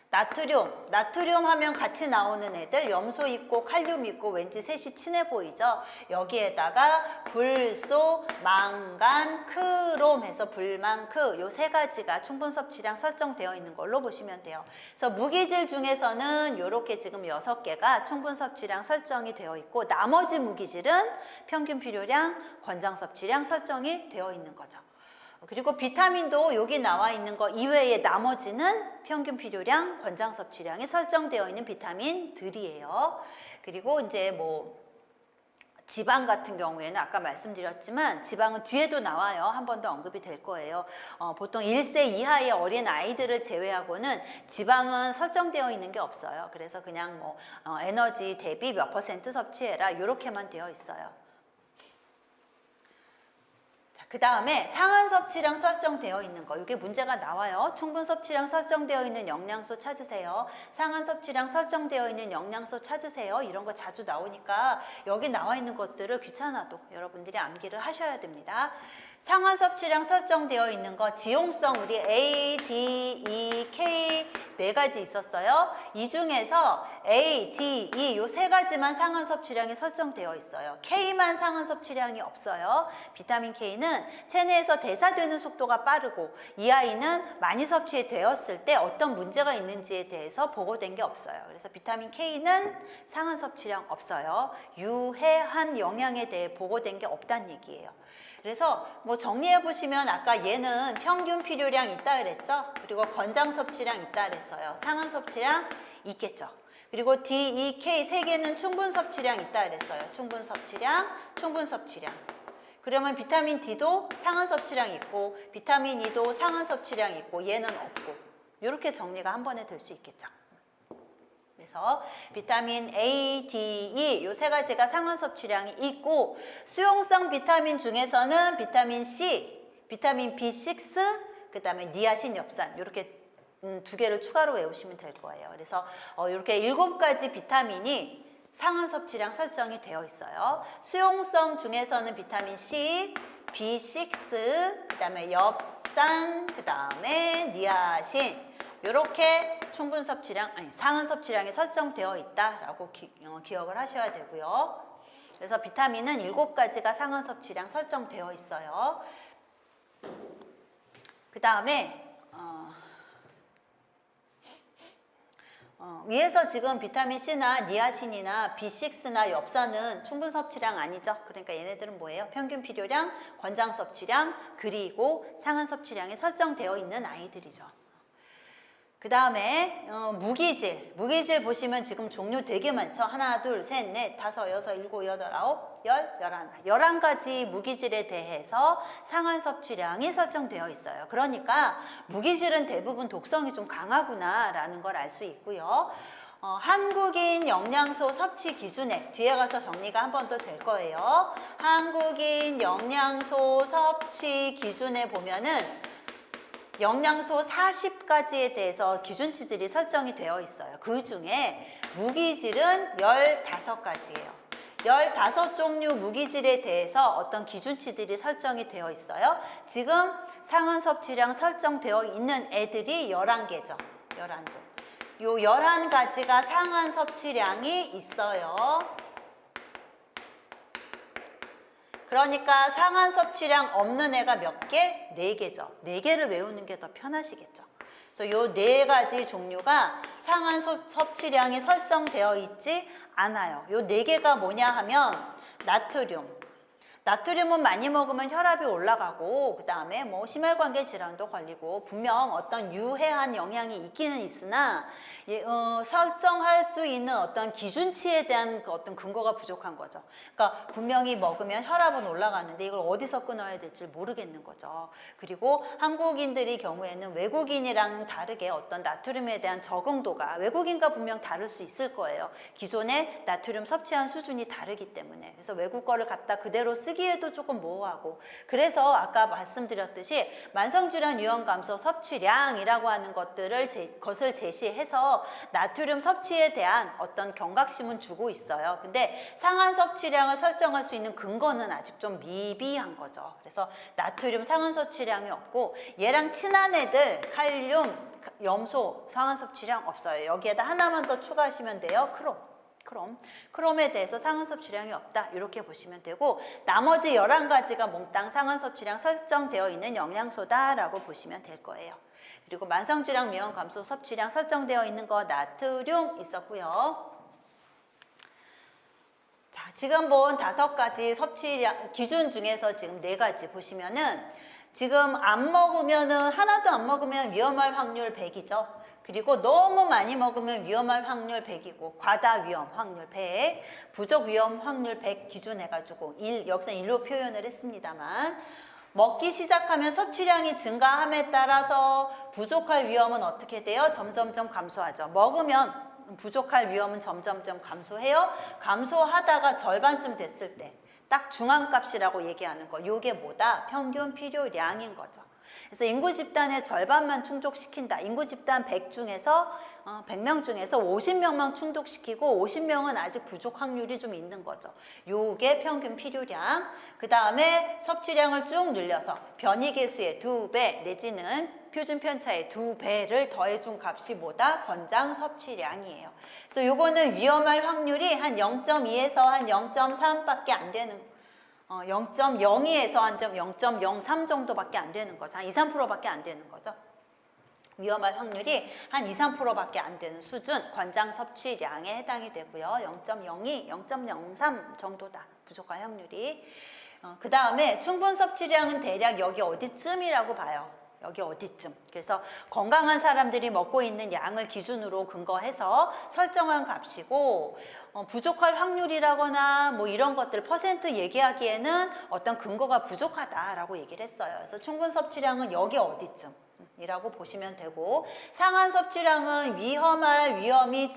Speaker 1: 나트륨 하면 같이 나오는 애들 염소 있고 칼륨 있고 왠지 셋이 친해 보이죠? 여기에다가 불소, 망간, 크롬 해서 불망크 요 세 가지가 충분 섭취량 설정되어 있는 걸로 보시면 돼요. 그래서 무기질 중에서는 요렇게 지금 6개가 충분 섭취량 설정이 되어 있고 나머지 무기질은 평균 필요량, 권장 섭취량 설정이 되어 있는 거죠. 그리고 비타민도 여기 나와 있는 거 이외에 나머지는 평균 필요량, 권장 섭취량이 설정되어 있는 비타민들이에요. 그리고 이제 뭐 지방 같은 경우에는 아까 말씀드렸지만 지방은 뒤에도 나와요. 한 번 더 언급이 될 거예요. 보통 1세 이하의 어린 아이들을 제외하고는 지방은 설정되어 있는 게 없어요. 그래서 그냥 뭐 에너지 대비 몇 % 섭취해라 이렇게만 되어 있어요. 그 다음에 상한 섭취량 설정되어 있는 거 이게 문제가 나와요. 충분 섭취량 설정되어 있는 영양소 찾으세요. 상한 섭취량 설정되어 있는 영양소 찾으세요. 이런 거 자주 나오니까 여기 나와 있는 것들을 귀찮아도 여러분들이 암기를 하셔야 됩니다. 상한 섭취량 설정되어 있는 거 지용성 우리 A, D, E, K 네 가지 있었어요. 이 중에서 A, D, E 요 세 가지만 상한 섭취량이 설정되어 있어요. K만 상한 섭취량이 없어요. 비타민 K는 체내에서 대사되는 속도가 빠르고 이 아이는 많이 섭취되었을 때 어떤 문제가 있는지에 대해서 보고된 게 없어요. 그래서 비타민 K는 상한 섭취량 없어요. 유해한 영양에 대해 보고된 게 없다는 얘기예요. 그래서 뭐 정리해 보시면 아까 얘는 평균 필요량 있다 그랬죠? 그리고 권장 섭취량 있다 그랬어요. 상한 섭취량 있겠죠. 그리고 D, E, K 세 개는 충분 섭취량 있다 그랬어요. 충분 섭취량, 충분 섭취량. 그러면 비타민 D도 상한 섭취량 있고 비타민 E도 상한 섭취량 있고 얘는 없고 이렇게 정리가 한 번에 될 수 있겠죠. 그래서 비타민 A, D, E 요 세 가지가 상한 섭취량이 있고 수용성 비타민 중에서는 비타민 C, 비타민 B6, 그 다음에 니아신, 엽산 이렇게 두 개를 추가로 외우시면 될 거예요. 그래서 이렇게 7가지 비타민이 상한 섭취량 설정이 되어 있어요. 수용성 중에서는 비타민 C, B6, 그 다음에 엽산, 그 다음에 니아신 이렇게 충분 섭취량, 아니 상한 섭취량이 설정되어 있다라고 기억을 하셔야 되고요. 그래서 비타민은 7가지가 상한 섭취량 설정되어 있어요. 그 다음에 위에서 지금 비타민 C나 니아신이나 B6나 엽산은 충분 섭취량 아니죠. 그러니까 얘네들은 뭐예요? 평균 필요량, 권장 섭취량, 그리고 상한 섭취량이 설정되어 있는 아이들이죠. 그 다음에 무기질 보시면 지금 종류 되게 많죠. 하나, 둘, 셋, 넷, 다섯, 여섯, 일곱, 여덟, 아홉, 열, 열하나. 11가지 무기질에 대해서 상한 섭취량이 설정되어 있어요. 그러니까 무기질은 대부분 독성이 좀 강하구나 라는 걸 알 수 있고요. 한국인 영양소 섭취 기준액 뒤에 가서 정리가 한 번 더 될 거예요. 한국인 영양소 섭취 기준에 보면은 영양소 40가지에 대해서 기준치들이 설정이 되어 있어요. 그 중에 무기질은 15가지예요. 15종류 무기질에 대해서 어떤 기준치들이 설정이 되어 있어요. 지금 상한 섭취량 설정되어 있는 애들이 11개죠. 11종. 요 11가지가 상한 섭취량이 있어요. 그러니까 상한 섭취량 없는 애가 몇 개? 4개죠. 4개를 외우는 게 더 편하시겠죠. 그래서 요 4가지 종류가 상한 섭취량이 설정되어 있지 않아요. 요 4개가 뭐냐 하면 나트륨은 많이 먹으면 혈압이 올라가고 그 다음에 뭐 심혈관계 질환도 걸리고 분명 어떤 유해한 영향이 있기는 있으나 설정할 수 있는 어떤 기준치에 대한 그 어떤 근거가 부족한 거죠. 그러니까 분명히 먹으면 혈압은 올라가는데 이걸 어디서 끊어야 될지 모르겠는 거죠. 그리고 한국인들의 경우에는 외국인이랑 다르게 어떤 나트륨에 대한 적응도가 외국인과 분명 다를 수 있을 거예요. 기존에 나트륨 섭취한 수준이 다르기 때문에. 그래서 외국 거를 갖다 그대로 쓰기 쓰기에도 조금 모호하고, 그래서 아까 말씀드렸듯이 만성질환 위험 감소 섭취량이라고 하는 것을 제시해서 나트륨 섭취에 대한 어떤 경각심은 주고 있어요. 근데 상한 섭취량을 설정할 수 있는 근거는 아직 좀 미비한 거죠. 그래서 나트륨 상한 섭취량이 없고, 얘랑 친한 애들 칼륨, 염소 상한 섭취량 없어요. 여기에다 하나만 더 추가하시면 돼요. 크롬에 대해서 상한 섭취량이 없다, 이렇게 보시면 되고, 나머지 11가지가 몽땅 상한 섭취량 설정되어 있는 영양소다라고 보시면 될 거예요. 그리고 만성질환 위험 감소 섭취량 설정되어 있는 거 나트륨 있었고요. 자, 지금 본 5가지 섭취량 기준 중에서 지금 4가지 보시면은, 지금 안 먹으면은, 하나도 안 먹으면 위험할 확률 100이죠. 그리고 너무 많이 먹으면 위험할 확률 100이고, 과다 위험 확률 100, 부족 위험 확률 100 기준해가지고 여기서 1로 표현을 했습니다만, 먹기 시작하면 섭취량이 증가함에 따라서 부족할 위험은 어떻게 돼요? 점점점 감소하죠. 먹으면 부족할 위험은 점점점 감소해요. 감소하다가 절반쯤 됐을 때 딱 중앙값이라고 얘기하는 거, 요게 뭐다? 평균 필요량인 거죠. 그래서 인구 집단의 절반만 충족시킨다. 인구 집단 100명 중에서 50명만 충족시키고 50명은 아직 부족 확률이 좀 있는 거죠. 요게 평균 필요량. 그 다음에 섭취량을 쭉 늘려서 변이계수의 2배 내지는 표준 편차의 2배를 더해준 값이 뭐다? 권장 섭취량이에요. 그래서 요거는 위험할 확률이 한 0.2에서 한 0.3밖에 안 되는 0.02에서 한 0.03 정도밖에 안 되는 거죠. 한 2, 3%밖에 안 되는 거죠. 위험할 확률이 한 2, 3%밖에 안 되는 수준, 권장 섭취량에 해당이 되고요. 0.02, 0.03 정도다, 부족할 확률이. 그 다음에 충분 섭취량은 대략 여기 어디쯤이라고 봐요. 여기 어디쯤. 그래서 건강한 사람들이 먹고 있는 양을 기준으로 근거해서 설정한 값이고, 부족할 확률이라거나 뭐 이런 것들 퍼센트 얘기하기에는 어떤 근거가 부족하다라고 얘기를 했어요. 그래서 충분 섭취량은 여기 어디쯤 이라고 보시면 되고, 상한 섭취량은 위험할 위험이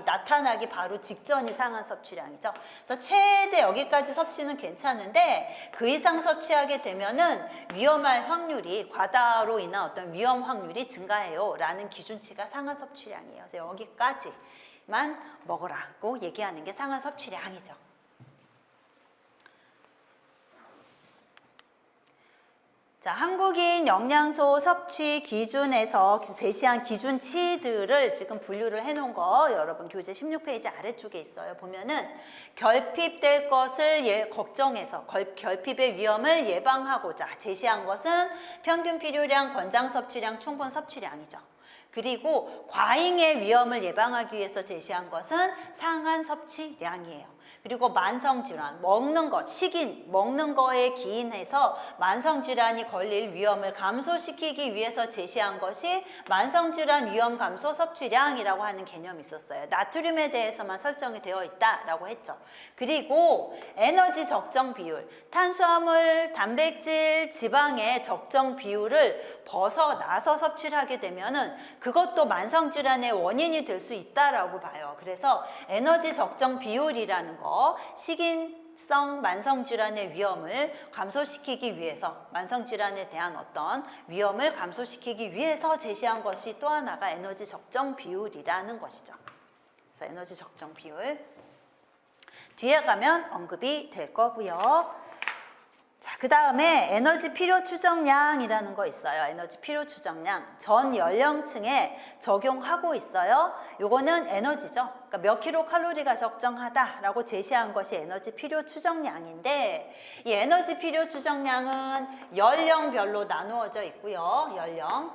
Speaker 1: 나타나기 바로 직전이 상한 섭취량이죠. 그래서 최대 여기까지 섭취는 괜찮은데, 그 이상 섭취하게 되면은 위험할 확률이, 과다로 인한 어떤 위험 확률이 증가해요 라는 기준치가 상한 섭취량이에요. 그래서 여기까지만 먹으라고 얘기하는 게 상한 섭취량이죠. 자, 한국인 영양소 섭취 기준에서 제시한 기준치들을 지금 분류를 해놓은 거 여러분 교재 16페이지 아래쪽에 있어요. 보면은 결핍될 것을 걱정해서 결핍의 위험을 예방하고자 제시한 것은 평균 필요량, 권장 섭취량, 충분 섭취량이죠. 그리고 과잉의 위험을 예방하기 위해서 제시한 것은 상한 섭취량이에요. 그리고 만성질환, 먹는 것, 먹는 거에 기인해서 만성질환이 걸릴 위험을 감소시키기 위해서 제시한 것이 만성질환 위험 감소 섭취량이라고 하는 개념이 있었어요. 나트륨에 대해서만 설정이 되어 있다라고 했죠. 그리고 에너지 적정 비율, 탄수화물, 단백질, 지방의 적정 비율을 벗어나서 섭취를 하게 되면은 그것도 만성질환의 원인이 될 수 있다라고 봐요. 그래서 에너지 적정 비율이라는 거, 식인성 만성질환의 위험을 감소시키기 위해서, 만성질환에 대한 어떤 위험을 감소시키기 위해서 제시한 것이 또 하나가 에너지 적정 비율이라는 것이죠. 그래서 에너지 적정 비율 뒤에 가면 언급이 될 거고요. 자, 그 다음에 에너지 필요 추정량이라는 거 있어요. 에너지 필요 추정량. 전 연령층에 적용하고 있어요. 요거는 에너지죠. 그러니까 몇 킬로칼로리가 적정하다라고 제시한 것이 에너지 필요 추정량인데, 이 에너지 필요 추정량은 연령별로 나누어져 있고요. 연령.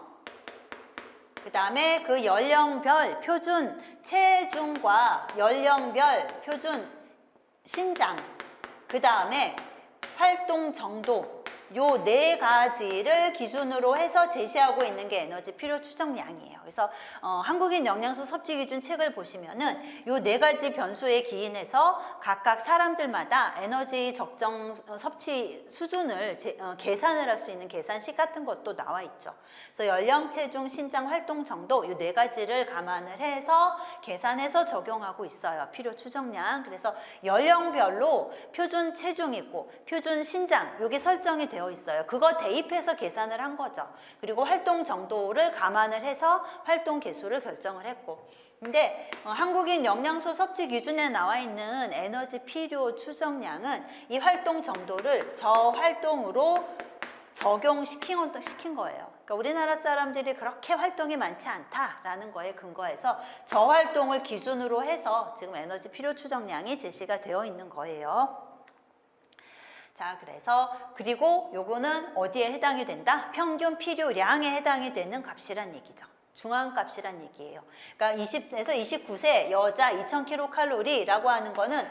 Speaker 1: 그 다음에 그 연령별 표준 체중과 연령별 표준 신장, 그 다음에 활동 정도, 요 네 가지를 기준으로 해서 제시하고 있는 게 에너지 필요 추정량이에요. 그래서 한국인 영양소 섭취 기준 책을 보시면은 요 네 가지 변수에 기인해서 각각 사람들마다 에너지 적정 섭취 수준을 계산을 할 수 있는 계산식 같은 것도 나와 있죠. 그래서 연령, 체중, 신장 활동 정도 요 네 가지를 감안을 해서 계산해서 적용하고 있어요. 필요 추정량. 그래서 연령별로 표준 체중 있고 표준 신장 요게 설정이 되어 있어요. 그거 대입해서 계산을 한 거죠. 그리고 활동 정도를 감안을 해서 활동 개수를 결정을 했고, 근데 한국인 영양소 섭취 기준에 나와 있는 에너지 필요 추정량은 이 활동 정도를 저활동으로 적용시킨 거예요. 그러니까 우리나라 사람들이 그렇게 활동이 많지 않다라는 거에 근거해서 저활동을 기준으로 해서 지금 에너지 필요 추정량이 제시가 되어 있는 거예요. 자, 그래서 그리고 요거는 어디에 해당이 된다? 평균 필요량에 해당이 되는 값이란 얘기죠. 중앙값이란 얘기예요. 그러니까 20에서 29세 여자 2000kcal라고 하는 거는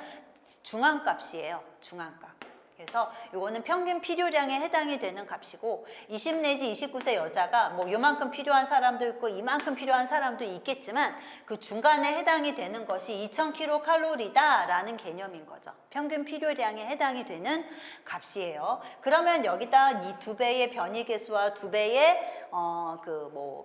Speaker 1: 중앙값이에요. 중앙값. 그래서 요거는 평균 필요량에 해당이 되는 값이고 20 내지 29세 여자가 뭐 요만큼 필요한 사람도 있고 이만큼 필요한 사람도 있겠지만 그 중간에 해당이 되는 것이 2000kcal라는 개념인 거죠. 평균 필요량에 해당이 되는 값이에요. 그러면 여기다 이 두 배의 변이계수와 두 배의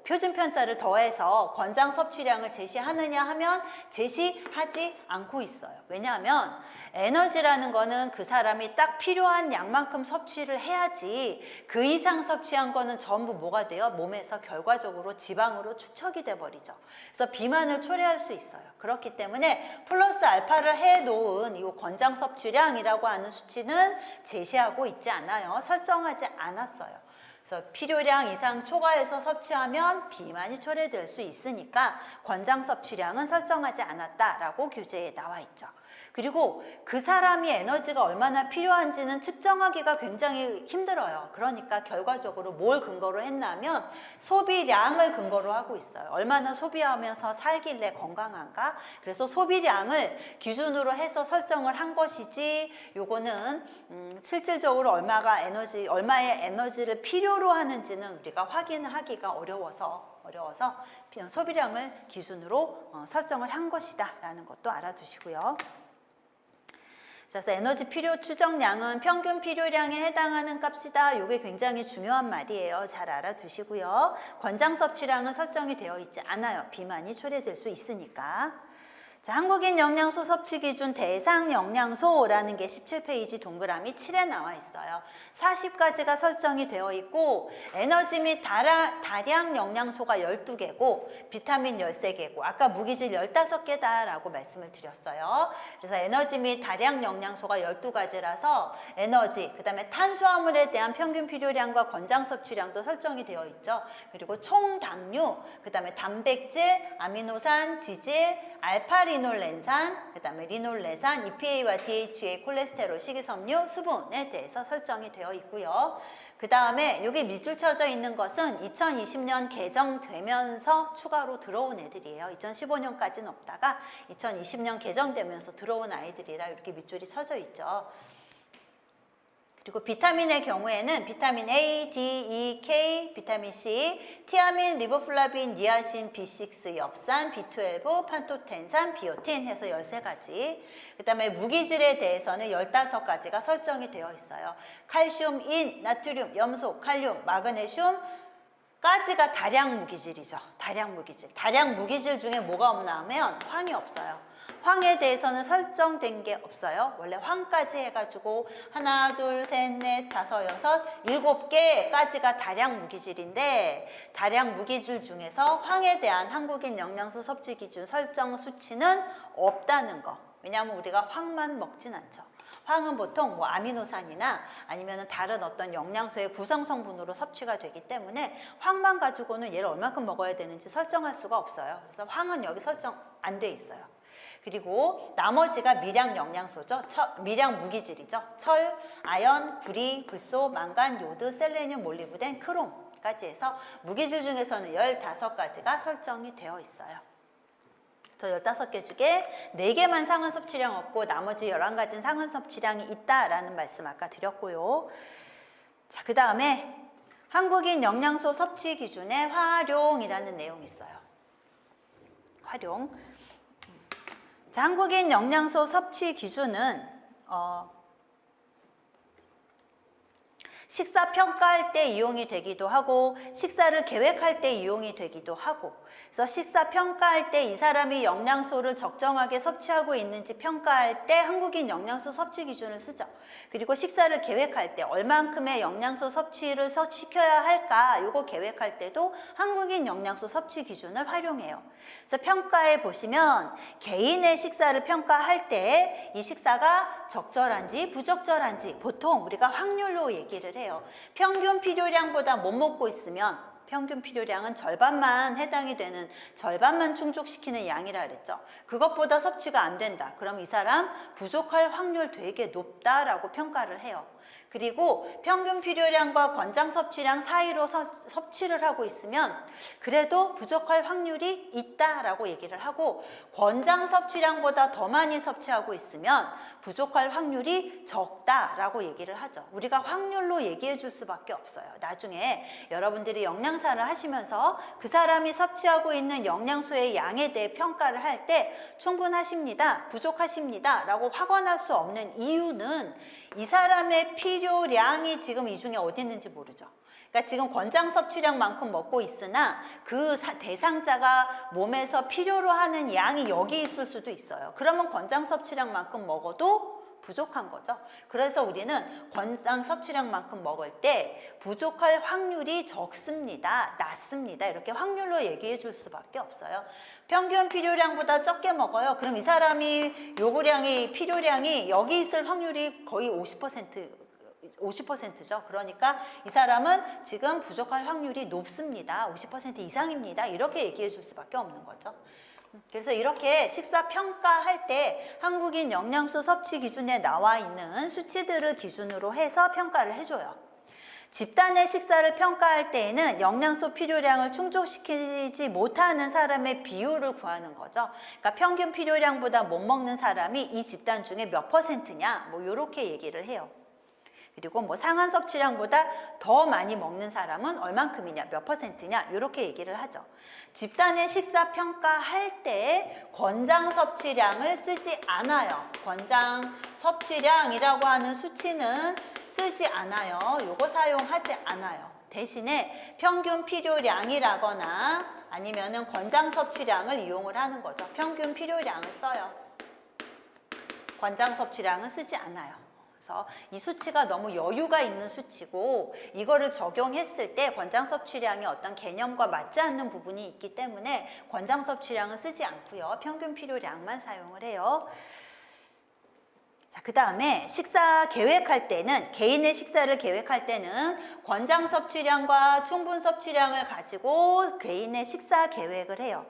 Speaker 1: 표준 편차를 더해서 권장 섭취량을 제시하느냐 하면 제시하지 않고 있어요. 왜냐하면 에너지라는 거는 그 사람이 딱 필요한 양만큼 섭취를 해야지 그 이상 섭취한 거는 전부 뭐가 돼요? 몸에서 결과적으로 지방으로 축적이 돼 버리죠. 그래서 비만을 초래할 수 있어요. 그렇기 때문에 플러스 알파를 해놓은 이 권장 섭취량이라고 하는 수치는 제시하고 있지 않아요. 설정하지 않았어요. 그래서 필요량 이상 초과해서 섭취하면 비만이 초래될 수 있으니까 권장 섭취량은 설정하지 않았다라고 교재에 나와 있죠. 그리고 그 사람이 에너지가 얼마나 필요한지는 측정하기가 굉장히 힘들어요. 그러니까 결과적으로 뭘 근거로 했냐면 소비량을 근거로 하고 있어요. 얼마나 소비하면서 살길래 건강한가? 그래서 소비량을 기준으로 해서 설정을 한 것이지 요거는 실질적으로 얼마의 에너지를 필요로 하는지는 우리가 확인하기가 어려워서 소비량을 기준으로 설정을 한 것이다 라는 것도 알아두시고요. 그래서 에너지 필요 추정량은 평균 필요량에 해당하는 값이다. 이게 굉장히 중요한 말이에요. 잘 알아두시고요. 권장 섭취량은 설정이 되어 있지 않아요. 비만이 초래될 수 있으니까. 자, 한국인 영양소 섭취 기준 대상 영양소라는 게 17페이지 동그라미 7에 나와 있어요. 40가지가 설정이 되어 있고 에너지 및 다량 영양소가 12개고 비타민 13개고 아까 무기질 15개다라고 말씀을 드렸어요. 그래서 에너지 및 다량 영양소가 12가지라서 에너지, 그 다음에 탄수화물에 대한 평균 필요량과 권장 섭취량도 설정이 되어 있죠. 그리고 총 당류, 그 다음에 단백질, 아미노산, 지질, 알파리놀렌산, 그 다음에 리놀레산, EPA와 DHA, 콜레스테롤, 식이섬유, 수분에 대해서 설정이 되어 있고요. 그 다음에 여기 밑줄 쳐져 있는 것은 2020년 개정되면서 추가로 들어온 애들이에요. 2015년까지는 없다가 2020년 개정되면서 들어온 아이들이라 이렇게 밑줄이 쳐져 있죠. 그리고 비타민의 경우에는 비타민 A, D, E, K, 비타민 C, 티아민, 리보플라빈, 니아신, B6, 엽산, B12, 판토텐산, 비오틴 해서 13가지. 그 다음에 무기질에 대해서는 15가지가 설정이 되어 있어요. 칼슘, 인, 나트륨, 염소, 칼륨, 마그네슘, 까지가 다량 무기질이죠. 다량 무기질. 다량 무기질 중에 뭐가 없나 하면 황이 없어요. 황에 대해서는 설정된 게 없어요. 원래 황까지 해가지고 하나, 둘, 셋, 넷, 다섯, 여섯, 7개까지가 다량 무기질인데 다량 무기질 중에서 황에 대한 한국인 영양소 섭취 기준 설정 수치는 없다는 거. 왜냐하면 우리가 황만 먹진 않죠. 황은 보통 뭐 아미노산이나 아니면 다른 어떤 영양소의 구성 성분으로 섭취가 되기 때문에 황만 가지고는 얘를 얼마큼 먹어야 되는지 설정할 수가 없어요. 그래서 황은 여기 설정 안 돼 있어요. 그리고 나머지가 미량 영양소죠. 미량 무기질이죠. 철, 아연, 구리, 불소, 망간, 요드, 셀레늄, 몰리브덴, 크롬까지 해서 무기질 중에서는 15가지가 설정이 되어 있어요. 저 15개 중에 4개만 상한 섭취량 없고 나머지 11가지는 상한 섭취량이 있다라는 말씀 아까 드렸고요. 자, 그 다음에 한국인 영양소 섭취 기준의 활용이라는 내용이 있어요. 활용. 자, 한국인 영양소 섭취 기준은 식사 평가할 때 이용이 되기도 하고 식사를 계획할 때 이용이 되기도 하고, 그래서 식사 평가할 때 이 사람이 영양소를 적정하게 섭취하고 있는지 평가할 때 한국인 영양소 섭취 기준을 쓰죠. 그리고 식사를 계획할 때 얼만큼의 영양소 섭취를 시켜야 할까, 이거 계획할 때도 한국인 영양소 섭취 기준을 활용해요. 그래서 평가에 보시면 개인의 식사를 평가할 때 이 식사가 적절한지 부적절한지 보통 우리가 확률로 얘기를 해요. 평균 필요량보다 못 먹고 있으면, 평균 필요량은 절반만 해당이 되는, 절반만 충족시키는 양이라 그랬죠. 그것보다 섭취가 안 된다. 그럼 이 사람 부족할 확률 되게 높다라고 평가를 해요. 그리고 평균 필요량과 권장 섭취량 사이로 섭취를 하고 있으면 그래도 부족할 확률이 있다라고 얘기를 하고, 권장 섭취량보다 더 많이 섭취하고 있으면 부족할 확률이 적다라고 얘기를 하죠. 우리가 확률로 얘기해 줄 수밖에 없어요. 나중에 여러분들이 영양사를 하시면서 그 사람이 섭취하고 있는 영양소의 양에 대해 평가를 할 때 충분하십니다, 부족하십니다 라고 확언할 수 없는 이유는 이 사람의 필요량이 지금 이 중에 어디 있는지 모르죠. 그러니까 지금 권장 섭취량만큼 먹고 있으나 그 대상자가 몸에서 필요로 하는 양이 여기 있을 수도 있어요. 그러면 권장 섭취량만큼 먹어도 부족한 거죠. 그래서 우리는 권장 섭취량만큼 먹을 때 부족할 확률이 적습니다, 낮습니다, 이렇게 확률로 얘기해 줄 수밖에 없어요. 평균 필요량보다 적게 먹어요. 그럼 이 사람이 요구량이, 필요량이 여기 있을 확률이 거의 50%죠. 그러니까 이 사람은 지금 부족할 확률이 높습니다, 50% 이상입니다, 이렇게 얘기해 줄 수밖에 없는 거죠. 그래서 이렇게 식사 평가할 때 한국인 영양소 섭취 기준에 나와 있는 수치들을 기준으로 해서 평가를 해줘요. 집단의 식사를 평가할 때에는 영양소 필요량을 충족시키지 못하는 사람의 비율을 구하는 거죠. 그러니까 평균 필요량보다 못 먹는 사람이 이 집단 중에 몇 %냐, 뭐 이렇게 얘기를 해요. 그리고 뭐 상한 섭취량보다 더 많이 먹는 사람은 얼만큼이냐, 몇 %냐, 이렇게 얘기를 하죠. 집단의 식사 평가할 때 권장 섭취량을 쓰지 않아요. 권장 섭취량이라고 하는 수치는 쓰지 않아요. 요거 사용하지 않아요. 대신에 평균 필요량이라거나 아니면은 권장 섭취량을 이용을 하는 거죠. 평균 필요량을 써요. 권장 섭취량은 쓰지 않아요. 그래서 이 수치가 너무 여유가 있는 수치고 이거를 적용했을 때 권장 섭취량이 어떤 개념과 맞지 않는 부분이 있기 때문에 권장 섭취량은 쓰지 않고요. 평균 필요량만 사용을 해요. 자, 그 다음에 식사 계획할 때는, 개인의 식사를 계획할 때는 권장 섭취량과 충분 섭취량을 가지고 개인의 식사 계획을 해요.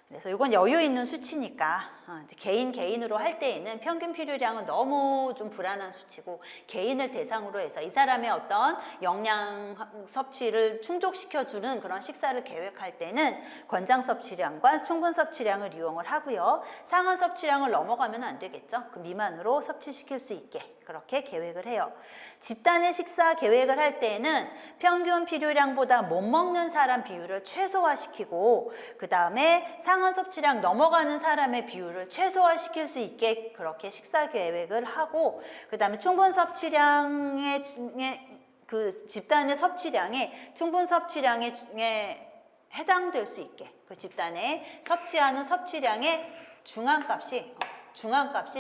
Speaker 1: 그래서 이건 여유 있는 수치니까 이제 개인으로 할 때에는 평균 필요량은 너무 좀 불안한 수치고, 개인을 대상으로 해서 이 사람의 어떤 영양 섭취를 충족시켜주는 그런 식사를 계획할 때는 권장 섭취량과 충분 섭취량을 이용을 하고요. 상한 섭취량을 넘어가면 안 되겠죠. 그 미만으로 섭취시킬 수 있게 그렇게 계획을 해요. 집단의 식사 계획을 할 때에는 평균 필요량보다 못 먹는 사람 비율을 최소화시키고, 그 다음에 상한 섭취량 넘어가는 사람의 비율을 최소화시킬 수 있게 그렇게 식사 계획을 하고, 그 다음에 충분 섭취량의 그 집단의 섭취량에 충분 섭취량에 해당될 수 있게 그 집단에 섭취하는 섭취량의 중앙값이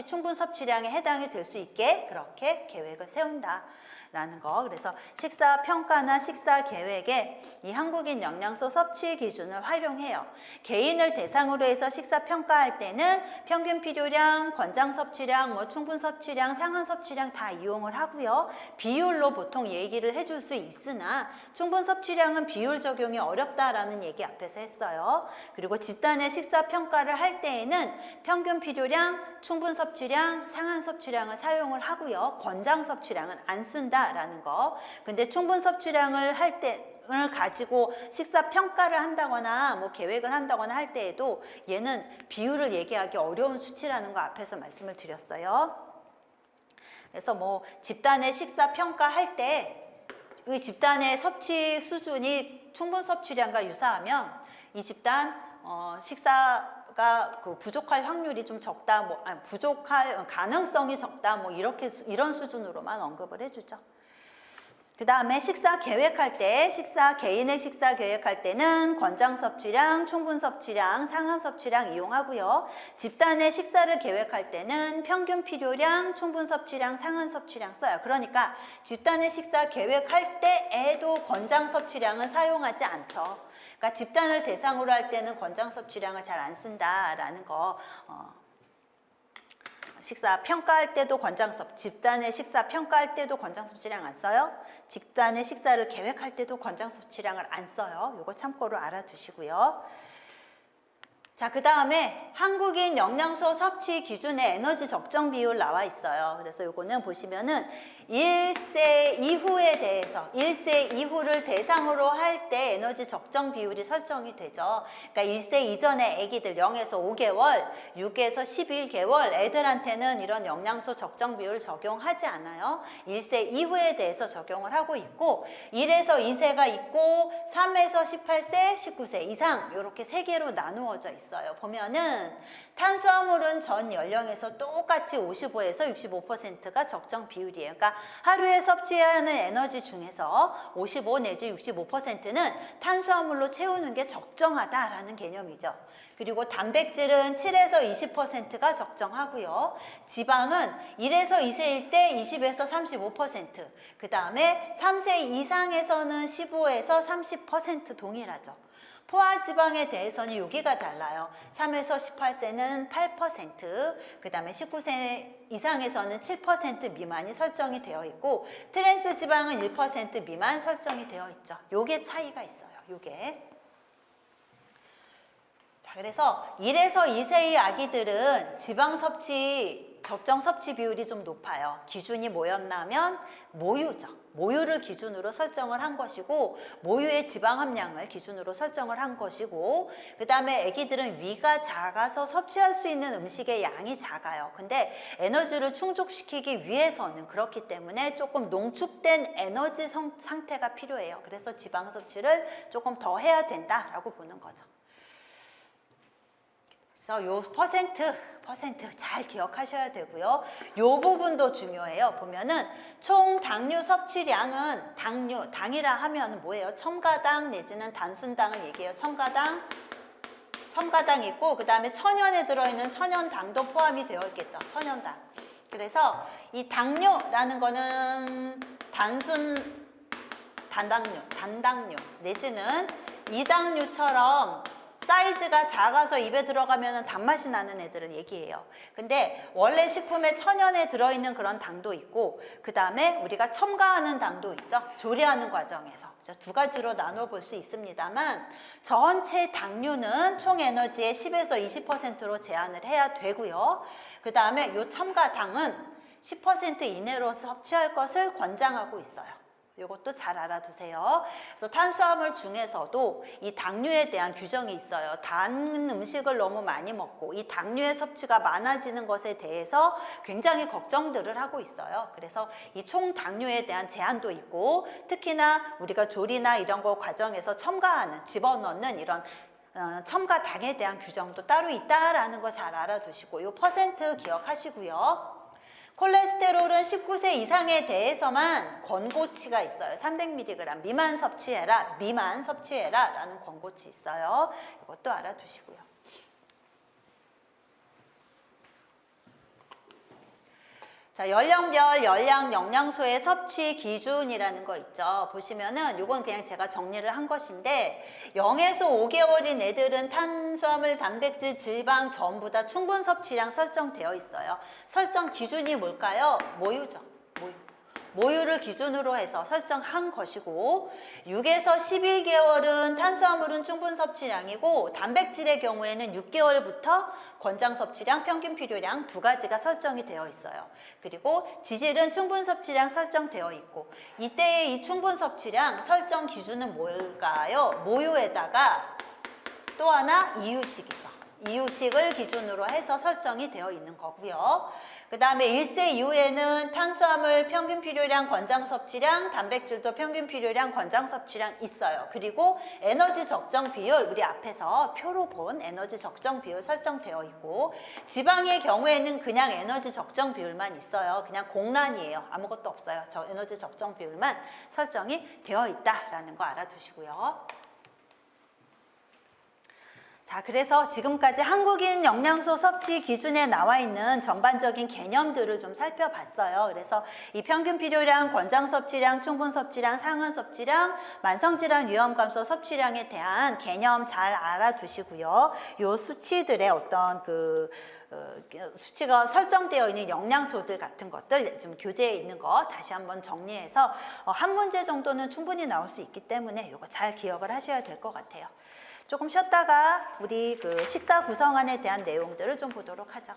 Speaker 1: 충분 섭취량에 해당이 될 수 있게 그렇게 계획을 세운다라는 거. 그래서 식사 평가나 식사 계획에 이 한국인 영양소 섭취 기준을 활용해요. 개인을 대상으로 해서 식사 평가할 때는 평균 필요량, 권장 섭취량, 뭐 충분 섭취량, 상한 섭취량 다 이용을 하고요. 비율로 보통 얘기를 해줄 수 있으나 충분 섭취량은 비율 적용이 어렵다라는 얘기 앞에서 했어요. 그리고 집단의 식사 평가를 할 때에는 평균 필요량, 충분 섭취량, 상한 섭취량을 사용을 하고요. 권장 섭취량은 안 쓴다라는 거. 근데 충분 섭취량을 할 때를 가지고 식사 평가를 한다거나 뭐 계획을 한다거나 할 때에도 얘는 비율을 얘기하기 어려운 수치라는 거 앞에서 말씀을 드렸어요. 그래서 뭐 집단의 식사 평가할 때 이 집단의 섭취 수준이 충분 섭취량과 유사하면 이 집단 식사가 부족할 확률이 좀 적다, 뭐 부족할 가능성이 적다, 뭐 이런 수준으로만 언급을 해주죠. 그 다음에 식사 계획할 때, 개인의 식사 계획할 때는 권장 섭취량, 충분 섭취량, 상한 섭취량 이용하고요. 집단의 식사를 계획할 때는 평균 필요량, 충분 섭취량, 상한 섭취량 써요. 그러니까 집단의 식사 계획할 때에도 권장 섭취량은 사용하지 않죠. 그러니까 집단을 대상으로 할 때는 권장 섭취량을 잘 안 쓴다라는 거. 식사 평가할 때도 집단의 식사 평가할 때도 권장 섭취량 안 써요. 집단의 식사를 계획할 때도 권장 섭취량을 안 써요. 이거 참고로 알아두시고요. 자, 그 다음에 한국인 영양소 섭취 기준의 에너지 적정 비율 나와 있어요. 그래서 요거는 보시면은 1세 이후에 대해서 1세 이후를 대상으로 할 때 에너지 적정 비율이 설정이 되죠. 그러니까 1세 이전의 아기들 0에서 5개월, 6에서 11개월 애들한테는 이런 영양소 적정 비율 적용하지 않아요. 1세 이후에 대해서 적용을 하고 있고 1에서 2세가 있고 3에서 18세, 19세 이상 이렇게 세 개로 나누어져 있어요. 보면은 탄수화물은 전 연령에서 똑같이 55에서 65%가 적정 비율이에요. 그러니까 하루에 섭취하는 에너지 중에서 55 내지 65%는 탄수화물로 채우는 게 적정하다라는 개념이죠. 그리고 단백질은 7에서 20%가 적정하고요. 지방은 1에서 2세일 때 20에서 35%, 그 다음에 3세 이상에서는 15에서 30% 동일하죠. 포화지방에 대해서는 여기가 달라요. 3에서 18세는 8%, 그 다음에 19세 이상에서는 7% 미만이 설정이 되어 있고 트랜스 지방은 1% 미만 설정이 되어 있죠. 요게 차이가 있어요. 요게. 자, 그래서 1에서 2세의 아기들은 지방 섭취 적정 섭취 비율이 좀 높아요. 기준이 뭐였냐면 모유죠. 모유를 기준으로 설정을 한 것이고 모유의 지방 함량을 기준으로 설정을 한 것이고 그 다음에 아기들은 위가 작아서 섭취할 수 있는 음식의 양이 작아요. 근데 에너지를 충족시키기 위해서는 그렇기 때문에 조금 농축된 에너지 상태가 필요해요. 그래서 지방 섭취를 조금 더 해야 된다라고 보는 거죠. 그래서 요 퍼센트 잘 기억하셔야 되고요. 요 부분도 중요해요. 보면은 총 당류 섭취량은 당이라 하면 뭐예요? 첨가당 내지는 단순당을 얘기해요. 첨가당 있고 그 다음에 천연에 들어있는 천연당도 포함이 되어 있겠죠. 천연당. 그래서 이 당류라는 거는 단당류 내지는 이당류처럼 사이즈가 작아서 입에 들어가면 단맛이 나는 애들을 얘기해요. 근데 원래 식품에 천연에 들어있는 그런 당도 있고 그 다음에 우리가 첨가하는 당도 있죠. 조리하는 과정에서. 두 가지로 나눠 볼 수 있습니다만 전체 당류는 총 에너지의 10에서 20%로 제한을 해야 되고요. 그 다음에 요 첨가당은 10% 이내로 섭취할 것을 권장하고 있어요. 이것도 잘 알아두세요. 그래서 탄수화물 중에서도 이 당류에 대한 규정이 있어요. 단 음식을 너무 많이 먹고 이 당류의 섭취가 많아지는 것에 대해서 굉장히 걱정들을 하고 있어요. 그래서 이 총 당류에 대한 제한도 있고 특히나 우리가 조리나 이런 거 과정에서 집어넣는 이런 첨가당에 대한 규정도 따로 있다라는 거 잘 알아두시고 이 퍼센트 기억하시고요. 콜레스테롤은 19세 이상에 대해서만 권고치가 있어요. 300mg 미만 섭취해라 라는 권고치 있어요. 이것도 알아두시고요. 자, 연령별 열량 영양소의 섭취 기준이라는 거 있죠. 보시면은 이건 그냥 제가 정리를 한 것인데 0에서 5개월인 애들은 탄수화물, 단백질, 지방 전부 다 충분 섭취량 설정되어 있어요. 설정 기준이 뭘까요? 모유죠. 모유를 기준으로 해서 설정한 것이고 6에서 11개월은 탄수화물은 충분 섭취량이고 단백질의 경우에는 6개월부터 권장 섭취량, 평균 필요량 두 가지가 설정이 되어 있어요. 그리고 지질은 충분 섭취량 설정되어 있고 이때의 이 충분 섭취량 설정 기준은 뭘까요? 모유에다가 또 하나 이유식이죠. 이유식을 기준으로 해서 설정이 되어 있는 거고요. 그 다음에 1세 이후에는 탄수화물 평균 필요량, 권장 섭취량, 단백질도 평균 필요량, 권장 섭취량 있어요. 그리고 에너지 적정 비율, 우리 앞에서 표로 본 에너지 적정 비율 설정되어 있고, 지방의 경우에는 그냥 에너지 적정 비율만 있어요. 그냥 공란이에요. 아무것도 없어요. 저 에너지 적정 비율만 설정이 되어 있다라는 거 알아두시고요. 자, 그래서 지금까지 한국인 영양소 섭취 기준에 나와 있는 전반적인 개념들을 좀 살펴봤어요. 그래서 이 평균 필요량, 권장 섭취량, 충분 섭취량, 상한 섭취량, 만성질환 위험 감소 섭취량에 대한 개념 잘 알아두시고요. 요 수치들의 어떤 수치가 설정되어 있는 영양소들 같은 것들 좀 교재에 있는 거 다시 한번 정리해서 한 문제 정도는 충분히 나올 수 있기 때문에 이거 잘 기억을 하셔야 될 것 같아요. 조금 쉬었다가 우리 식사 구성안에 대한 내용들을 좀 보도록 하죠.